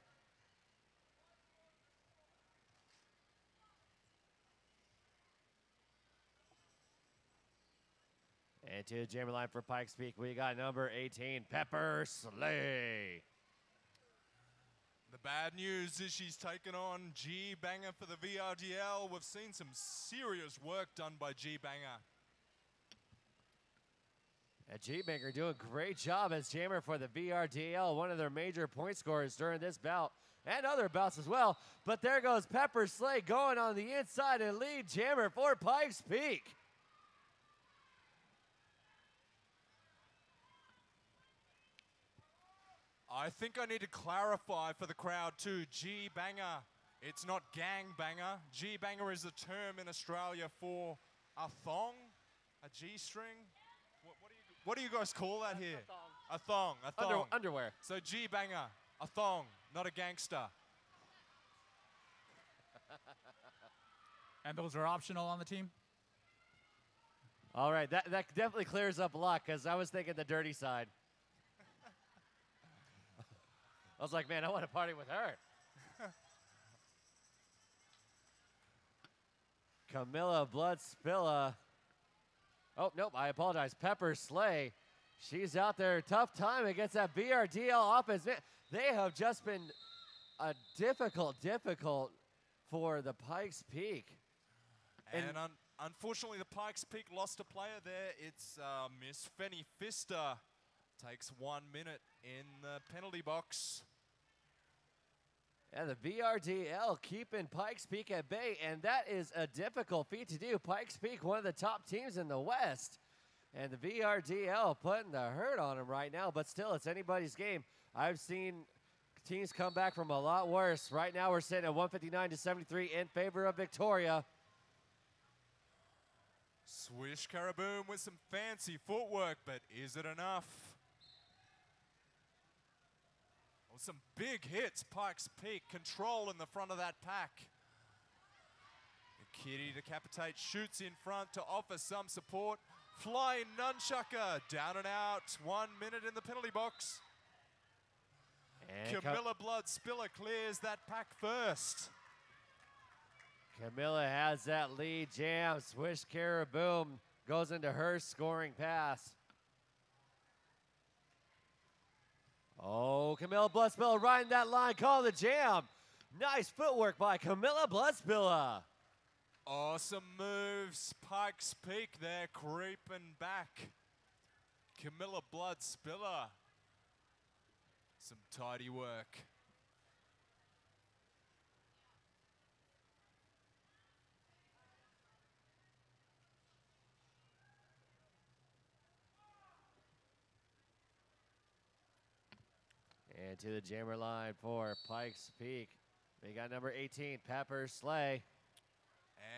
A: And to the jammer line for Pikes Peak, we got number 18, Pepper Slay.
B: The bad news is she's taken on G Banger for the VRDL. We've seen some serious work done by G Banger.
A: G-Banger doing a great job as jammer for the VRDL, one of their major point scorers during this bout and other bouts as well. But there goes Pepper Slay going on the inside and lead jammer for Pikes Peak.
B: I think I need to clarify for the crowd too, G-Banger, it's not gang banger. G-Banger is the term in Australia for a thong, a G-string. What do you guys call that here? A thong. A thong.
A: Underwear.
B: So G-Banger, a thong, not a gangster.
C: And those are optional on the team?
A: All right, that definitely clears up a lot because I was thinking the dirty side. I was like, man, I want to party with her. Camilla Bloodspilla. Oh, nope, I apologize. Pepper Slay. She's out there. Tough time against that VRDL offense. They have just been difficult for the Pikes Peak.
B: And unfortunately, the Pikes Peak lost a player there. It's Miss Fenny Pfister. Takes 1 minute in the penalty box.
A: And the VRDL keeping Pikes Peak at bay, and that is a difficult feat to do. Pikes Peak, one of the top teams in the West, and the VRDL putting the hurt on them right now, but still, it's anybody's game. I've seen teams come back from a lot worse. Right now, we're sitting at 159-73 in favor of Victoria.
B: Swish Karaboom with some fancy footwork, but is it enough? Oh, some big hits, Pikes Peak. Control in the front of that pack. The Kitty Decapitate shoots in front to offer some support. Flying Nunchucker, down and out. 1 minute in the penalty box. And Camilla Bloodspiller clears that pack first.
A: Camilla has that lead jam. Swish Karaboom goes into her scoring pass. Oh, Camilla Bloodspiller riding that line, call the jam. Nice footwork by Camilla Bloodspiller.
B: Awesome moves, Pikes Peak there, creeping back. Camilla Bloodspiller. Some tidy work.
A: And to the jammer line for Pikes Peak. We got number 18, Pepper Slay.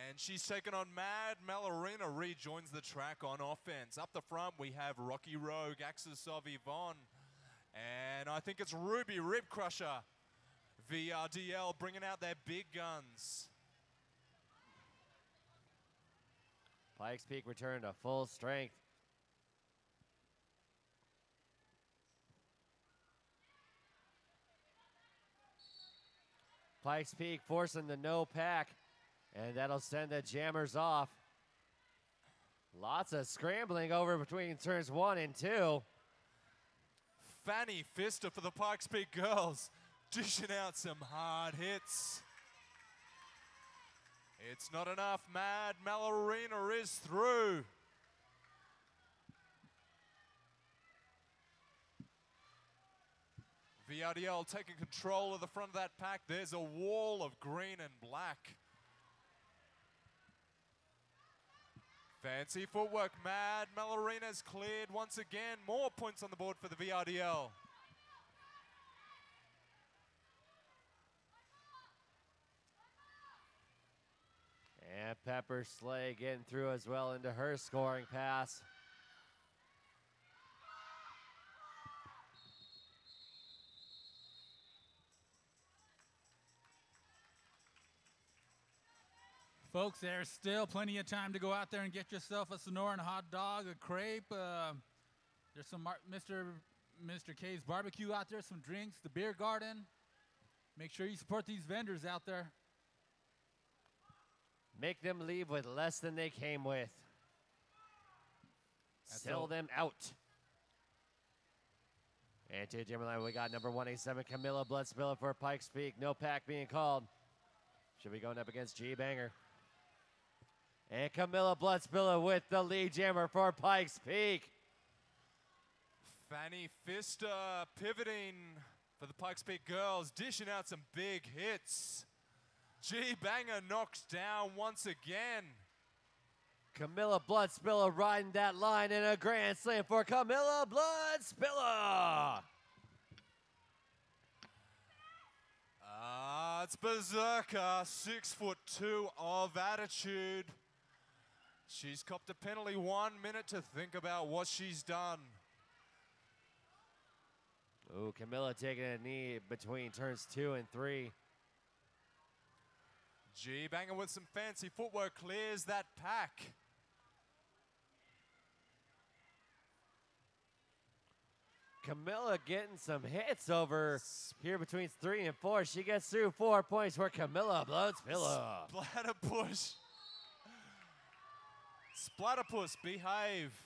B: And she's taken on Mad Malorina, rejoins the track on offense. Up the front, we have Rocky Rogue, Axis of Yvonne. And I think it's Ruby Rib Crusher. VRDL bringing out their big guns.
A: Pikes Peak return to full strength. Pikes Peak forcing the no pack, and that'll send the jammers off. Lots of scrambling over between turns 1 and 2.
B: Fanny Pfister for the Pikes Peak girls, dishing out some hard hits. It's not enough. Mad Malorina is through. VRDL taking control of the front of that pack. There's a wall of green and black. Fancy footwork. Mad Malorina's cleared once again. More points on the board for the VRDL.
A: And Pepper Slay getting through as well into her scoring pass.
C: Folks, there's still plenty of time to go out there and get yourself a Sonoran hot dog, a crepe. There's some Mr. K's barbecue out there, some drinks, the beer garden. Make sure you support these vendors out there.
A: Make them leave with less than they came with. Sell them out. And to the jammer line, we got number 187, Camilla Bloodspiller for Pikes Peak. No pack being called. Should be going up against G-Banger. And Camilla Bloodspiller with the lead jammer for Pikes Peak.
B: Fanny Pfister pivoting for the Pikes Peak girls, dishing out some big hits. G-Banger knocks down once again.
A: Camilla Bloodspiller riding that line in a grand slam for Camilla Bloodspiller.
B: It's Berserker, 6'2" of attitude. She's copped a penalty, 1 minute to think about what she's done.
A: Ooh, Camilla taking a knee between turns 2 and 3.
B: G-Banger with some fancy footwork clears that pack.
A: Camilla getting some hits over here between 3 and 4. She gets through 4 points for Camilla Bloodspiller.
B: Splatterpuss. Splatterpuss, behave.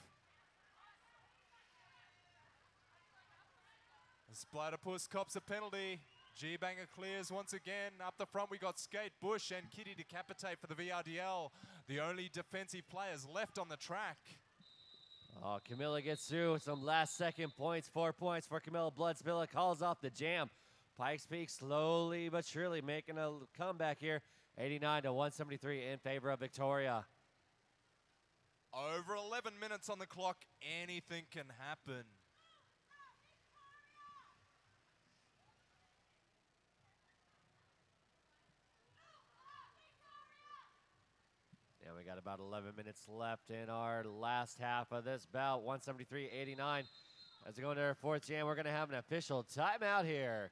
B: Splatterpuss cops a penalty. G-Banger clears once again. Up the front, we got Skate, Bush, and Kitty Decapitate for the VRDL. The only defensive players left on the track.
A: Oh, Camilla gets through some last-second points. 4 points for Camilla Bloodspiller. Calls off the jam. Pikes Peak slowly but surely making a comeback here. 89 to 173 in favor of Victoria.
B: Over 11 minutes on the clock. Anything can happen.
A: And we got about 11 minutes left in our last half of this bout. 173-89. As we go into our 4th jam, we're going to have an official timeout here.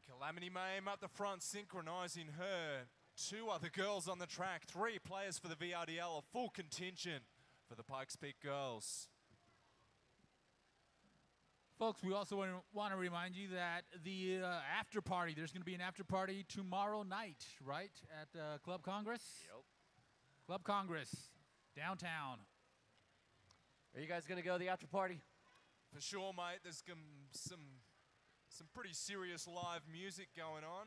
B: Calamity Mame up the front, synchronizing her. 2 other girls on the track. 3 players for the VRDL, a full contingent for the Pikes Peak girls.
C: Folks, we also want to remind you that the after party, there's going to be an after party tomorrow night, right, at Club Congress?
A: Yep.
C: Club Congress, downtown.
A: Are you guys going to go to the after party?
B: For sure, mate. There's some pretty serious live music going on.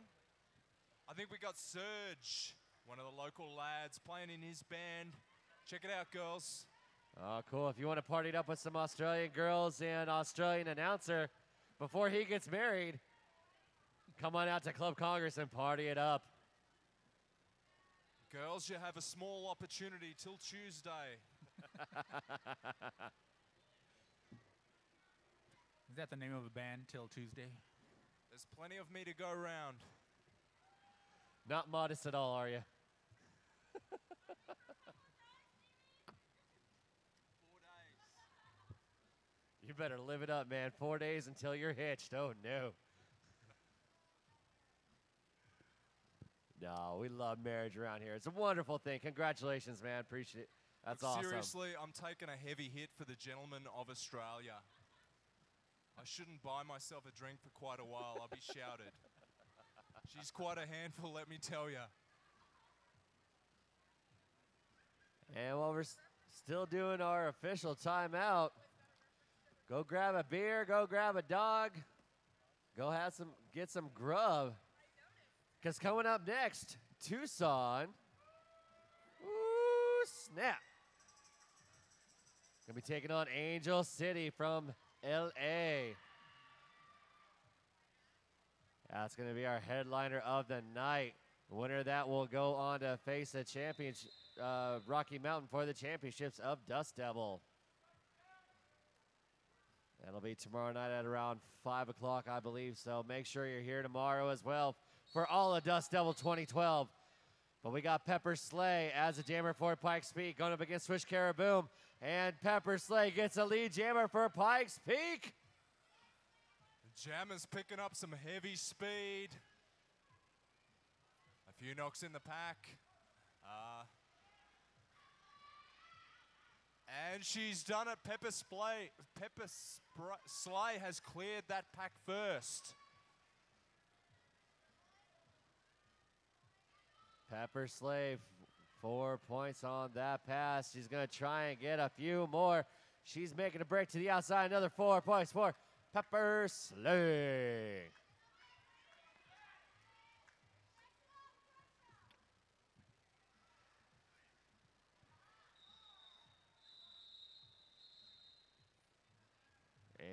B: I think we got Surge, one of the local lads, playing in his band. Check it out, girls.
A: Oh, cool. If you want to party it up with some Australian girls and Australian announcer before he gets married, come on out to Club Congress and party it up.
B: Girls, you have a small opportunity till Tuesday.
C: Is that the name of a band, Till Tuesday?
B: There's plenty of me to go around.
A: Not modest at all, are you?
B: 4 days.
A: You better live it up, man. 4 days until you're hitched. Oh, no. No, we love marriage around here. It's a wonderful thing. Congratulations, man. Appreciate it. That's
B: Look,
A: awesome.
B: seriously, I'm taking a heavy hit for the gentlemen of Australia. I shouldn't buy myself a drink for quite a while. I'll be shouted. She's quite a handful, let me tell you.
A: And while we're still doing our official timeout, go grab a beer, go grab a dog, go get some grub. Because coming up next, Tucson. Ooh, snap. Gonna be taking on Angel City from LA. That's going to be our headliner of the night. The winner of that will go on to face the championship, Rocky Mountain for the championships of Dust Devil. That'll be tomorrow night at around 5 o'clock, I believe. So make sure you're here tomorrow as well for all of Dust Devil 2012. But we got Pepper Slay as a jammer for Pikes Peak going up against Swish Caraboom. And Pepper Slay gets a lead jammer for Pikes Peak.
B: The jammer's picking up some heavy speed. A few knocks in the pack. And she's done it. Pepper Slay has cleared that pack first.
A: Pepper Slay, 4 points on that pass. She's going to try and get a few more. She's making a break to the outside. Another 4 points for Pepper Slay.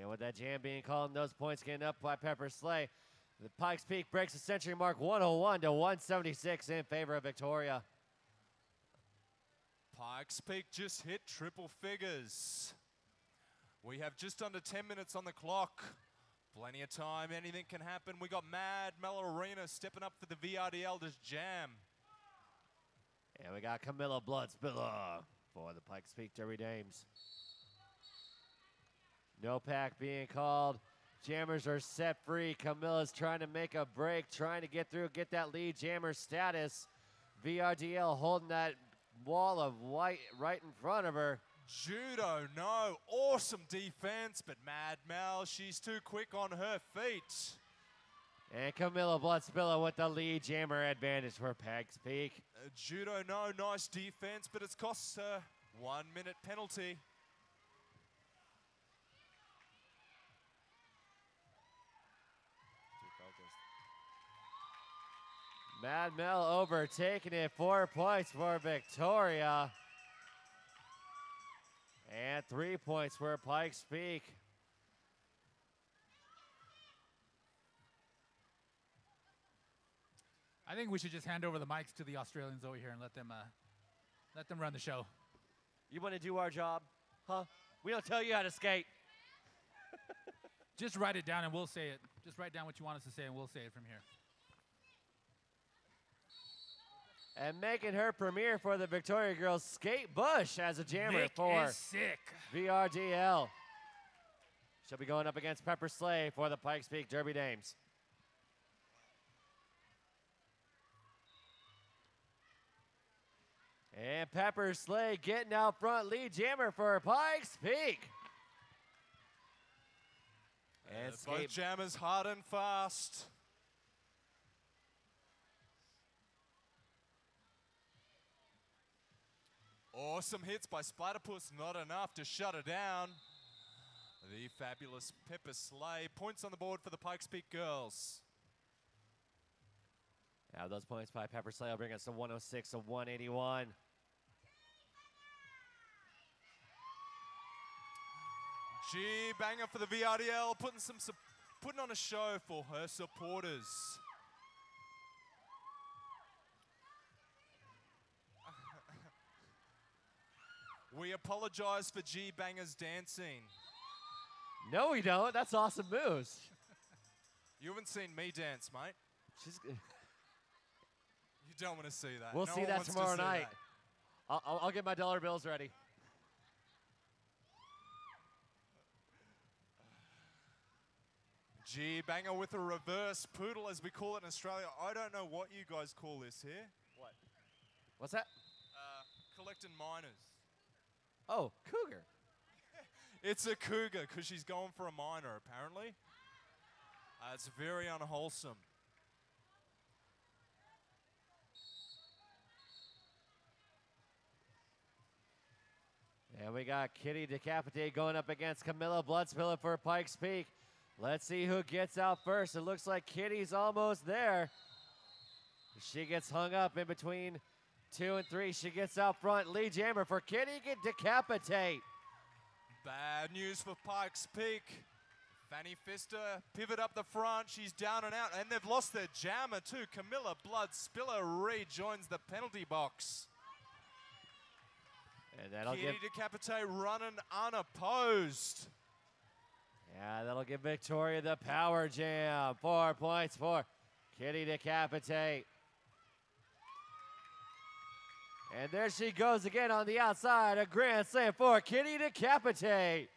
A: And with that jam being called and those points getting up by Pepper Slay, the Pikes Peak breaks the century mark 101 to 176 in favor of Victoria.
B: Pikes Peak just hit triple figures. We have just under 10 minutes on the clock. Plenty of time, anything can happen. We got Mad Melorina stepping up for the VRDL to jam.
A: And we got Camilla Bloodspiller for the Pikes Peak Derby Dames. No pack being called Jammers are set free. Camilla's trying to make a break, trying to get through, get that lead jammer status. VRDL holding that wall of white right in front of her.
B: Judo, no. Awesome defense, but Mad Mel, she's too quick on her feet.
A: And Camilla Bloodspiller with the lead jammer advantage for Pikes Peak.
B: Judo, no. Nice defense, but it's cost her 1 minute penalty.
A: Mad Mel overtaking it, 4 points for Victoria. And 3 points for Pikes Peak.
C: I think we should just hand over the mics to the Australians over here and let them run the show.
A: You want to do our job? Huh? We don't tell you how to skate.
C: Just write it down and we'll say it. Just write down what you want us to say and we'll say it from here.
A: And making her premiere for the Victoria girls, Skate Bush as a jammer
C: Vic
A: for
C: is sick.
A: VRDL. She'll be going up against Pepper Slay for the Pikes Peak Derby Dames. And Pepper Slay getting out front, lead jammer for Pikes Peak. And
B: both jammers hard and fast. Awesome hits by Spiderpuss, not enough to shut her down. The fabulous Pepper Slay. Points on the board for the Pikes Peak girls.
A: Now those points by Pepper Slay will bring us to 106 to 181.
B: Banger for the VRDL, putting on a show for her supporters. We apologize for Banger's dancing.
A: No, we don't. That's awesome moves.
B: You haven't seen me dance, mate.
A: She's.
B: You don't want to see that.
A: We'll
B: No
A: see
B: one
A: that
B: wants to
A: tomorrow
B: see
A: night.
B: that.
A: I'll get my dollar bills ready.
B: Banger with a reverse poodle, as we call it in Australia. I don't know what you guys call this here.
A: What? What's that?
B: Collecting minors.
A: Oh, cougar.
B: It's a cougar because she's going for a minor, apparently. It's very unwholesome.
A: And we got Kitty Decapitate going up against Camilla Bloodspiller for Pikes Peak. Let's see who gets out first. It looks like Kitty's almost there. She gets hung up in between 2 and 3. She gets out front. Lead jammer for Kitty Decapitate.
B: Bad news for Pikes Peak. Fanny Fister pivot up the front. She's down and out, and they've lost their jammer too. Camilla Bloodspiller rejoins the penalty box.
A: And that'll
B: Kitty Decapitate running unopposed.
A: Yeah, that'll give Victoria the power jam. 4 points for Kitty Decapitate. And there she goes again on the outside. A grand slam for Kitty Decapitate.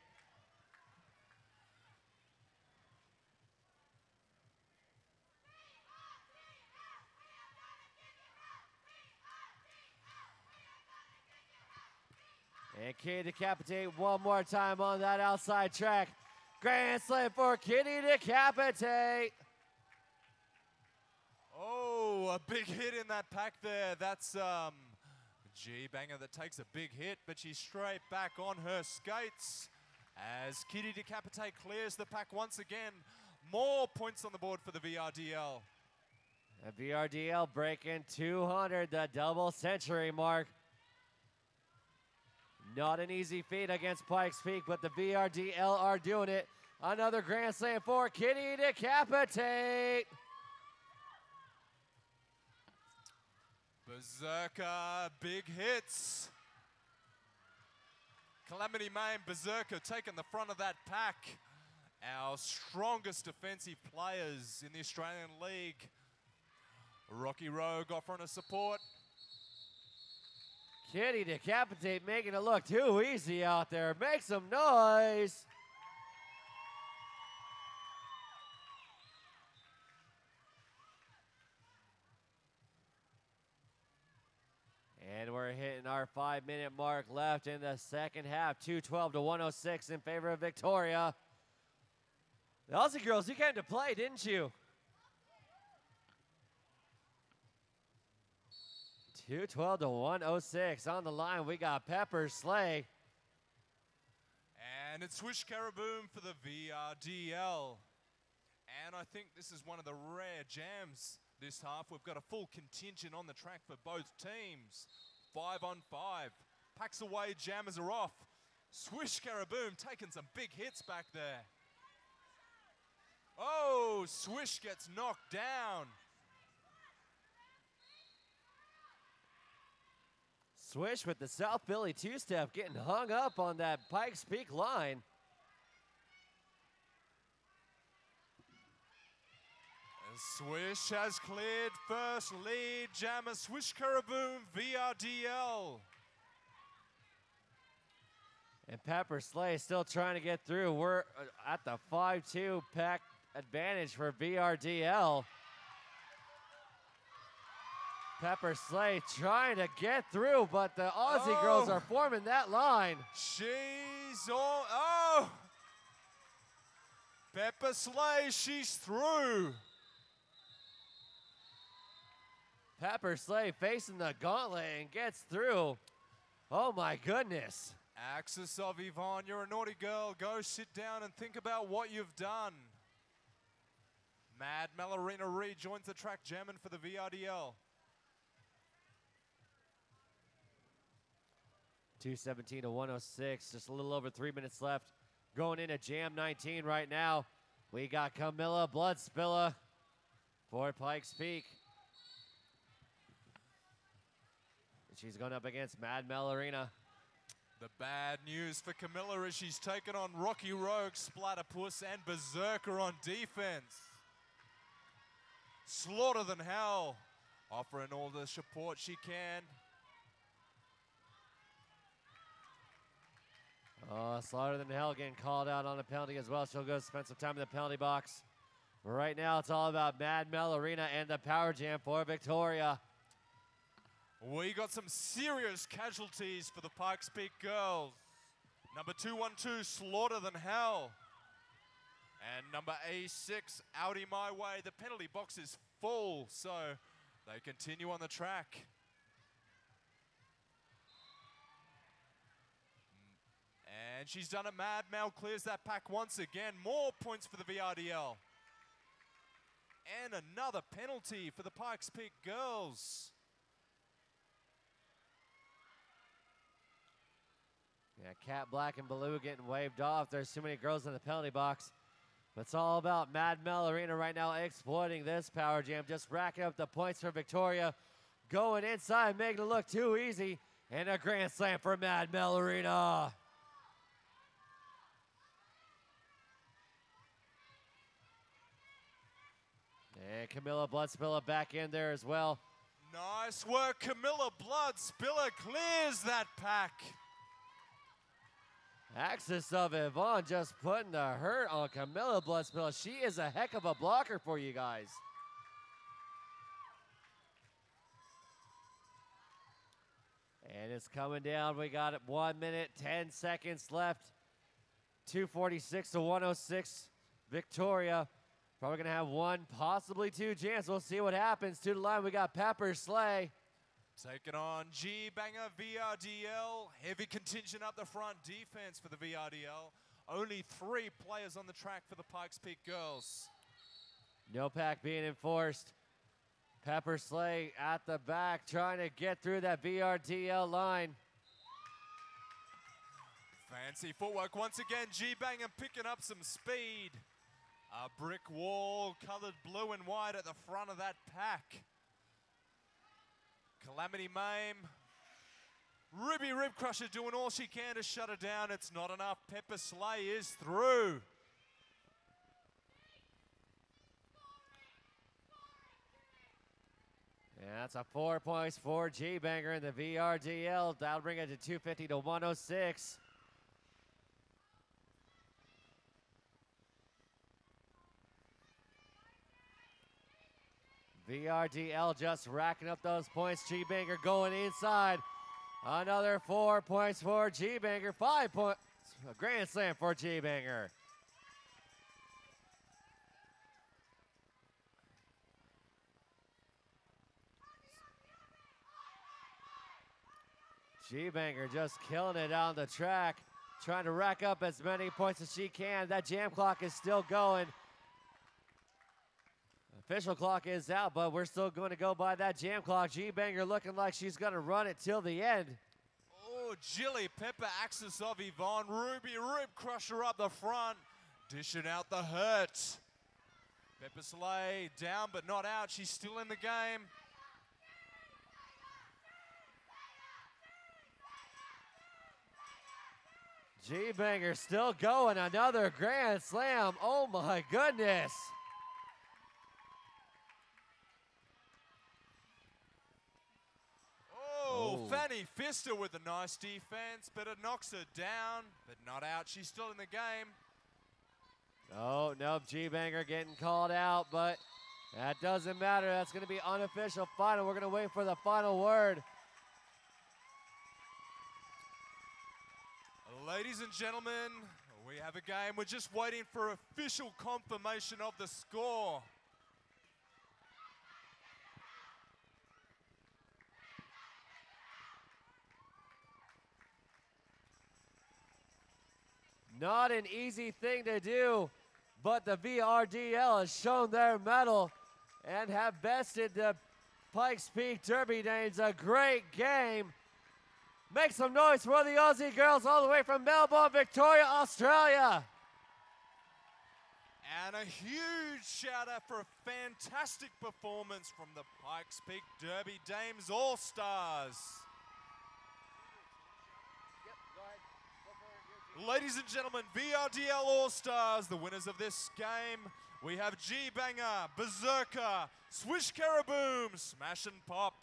A: And Kitty Decapitate one more time on that outside track. Grand slam for Kitty Decapitate.
B: Oh, a big hit in that pack there. That's Banger that takes a big hit, but she's straight back on her skates as Kitty Decapitate clears the pack once again. More points on the board for the VRDL.
A: The VRDL breaking 200, the double century mark. Not an easy feat against Pikes Peak, but the VRDL are doing it. Another grand slam for Kitty Decapitate.
B: Berserker, big hits. Calamity Main, Berserker taking the front of that pack. Our strongest defensive players in the Australian League. Rocky Rogue offering a support.
A: Kitty Decapitate making it look too easy out there. Make some noise. our 5-minute mark left in the second half. 212 to 106 in favor of Victoria. The Aussie girls, you came to play, didn't you? 212 to 106 on the line. We got Pepper Slay.
B: And it's Swish Caraboom for the VRDL. And I think this is one of the rare jams this half. We've got a full contingent on the track for both teams. 5 on 5. Packs away, jammers are off. Swish Caraboom taking some big hits back there. Oh, Swish gets knocked down.
A: Swish with the South Philly two-step getting hung up on that Pikes Peak line.
B: Swish has cleared first lead. Jammer Swish Caraboom VRDL.
A: And Pepper Slay still trying to get through. We're at the 5-2 pack advantage for VRDL. Pepper Slay trying to get through, but the Aussie girls are forming that line.
B: She's on. Oh! Pepper Slay, she's through.
A: Pepper Slay facing the gauntlet and gets through. Oh my goodness.
B: Axis of Yvonne, you're a naughty girl. Go sit down and think about what you've done. Mad Mallarina rejoins the track, jamming for the VRDL.
A: 217 to 106, just a little over 3 minutes left. Going into Jam 19 right now. We got Camilla Bloodspilla for Pikes Peak. She's going up against Mad Mallarina.
B: The bad news for Camilla is she's taken on Rocky Rogue, Splatterpuss, and Berserker on defense. Slaughter Than Hell, offering all the support she can.
A: Oh, Slaughter Than Hell getting called out on a penalty as well. She'll go spend some time in the penalty box. But right now, it's all about Mad Mallarina and the Power Jam for Victoria.
B: We got some serious casualties for the Pikes Peak girls. Number 212, Slaughter Than Hell. And number A6, Audi My Way. The penalty box is full, so they continue on the track. And she's done it. Mad Mal clears that pack once again. More points for the VRDL. And another penalty for the Pikes Peak girls.
A: Yeah, Cat Black and Baloo getting waved off. There's too many girls in the penalty box. But it's all about Mad Mallarina right now exploiting this Power Jam. Just racking up the points for Victoria. Going inside, making it look too easy. And a grand slam for Mad Mallarina. And Camilla Bloodspilla back in there as well.
B: Nice work, Camilla Bloodspilla clears that pack.
A: Axis of Yvonne just putting the hurt on Camilla Bloodspilla. She is a heck of a blocker for you guys. And it's coming down. We got it 1 minute, 10 seconds left. 246 to 106. Victoria. Probably going to have one, possibly two jams. We'll see what happens. To the line, we got Pepper Slay.
B: Taking on G-Banger VRDL. Heavy contingent up the front. Defense for the VRDL. Only 3 players on the track for the Pikes Peak girls.
A: No pack being enforced. Pepper Slay at the back trying to get through that VRDL line.
B: Fancy footwork once again. G-Banger picking up some speed. A brick wall colored blue and white at the front of that pack. Calamity Mame. Ruby Rib Crusher doing all she can to shut her down. It's not enough. Pepper Slay is through.
A: Yeah, that's a 4 points for G-Banger in the VRDL. That'll bring it to 250 to 106. VRDL just racking up those points. G-Banger going inside. Another 4 points for G-Banger. 5 points. A grand slam for G-Banger. G-Banger just killing it on the track, trying to rack up as many points as she can. That jam clock is still going. Official clock is out, but we're still going to go by that jam clock. G-Banger looking like she's going to run it till the end.
B: Oh, Jilly Pepper, Axis of Yvonne, Ruby Rib Crusher up the front, dishing out the hurt. Pepper Slay down but not out. She's still in the game.
A: G-Banger still going. Another grand slam. Oh my goodness.
B: Oh, Fanny Fister with a nice defense, but it knocks her down, but not out. She's still in the game.
A: Oh, nope. G-Banger getting called out, but that doesn't matter. That's going to be unofficial final. We're going to wait for the final word.
B: Ladies and gentlemen, we have a game. We're just waiting for official confirmation of the score.
A: Not an easy thing to do, but the VRDL has shown their mettle and have bested the Pikes Peak Derby Dames. A great game. Make some noise for the Aussie girls all the way from Melbourne, Victoria, Australia.
B: And a huge shout out for a fantastic performance from the Pikes Peak Derby Dames All-Stars. Ladies and gentlemen, VRDL All-Stars, the winners of this game. We have G-Banger, Berserker, Swish Caraboom, Smash and Pop,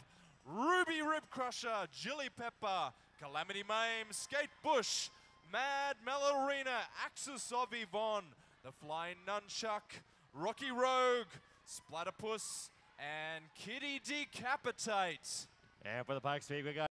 B: Ruby Rib Crusher, Jilly Pepper, Calamity Mame, Skate Bush, Mad Melorina, Axis of Yvonne, the Flying Nunchuck, Rocky Rogue, Splatterpuss, and Kitty Decapitate.
A: And for the Pikes Peak, we got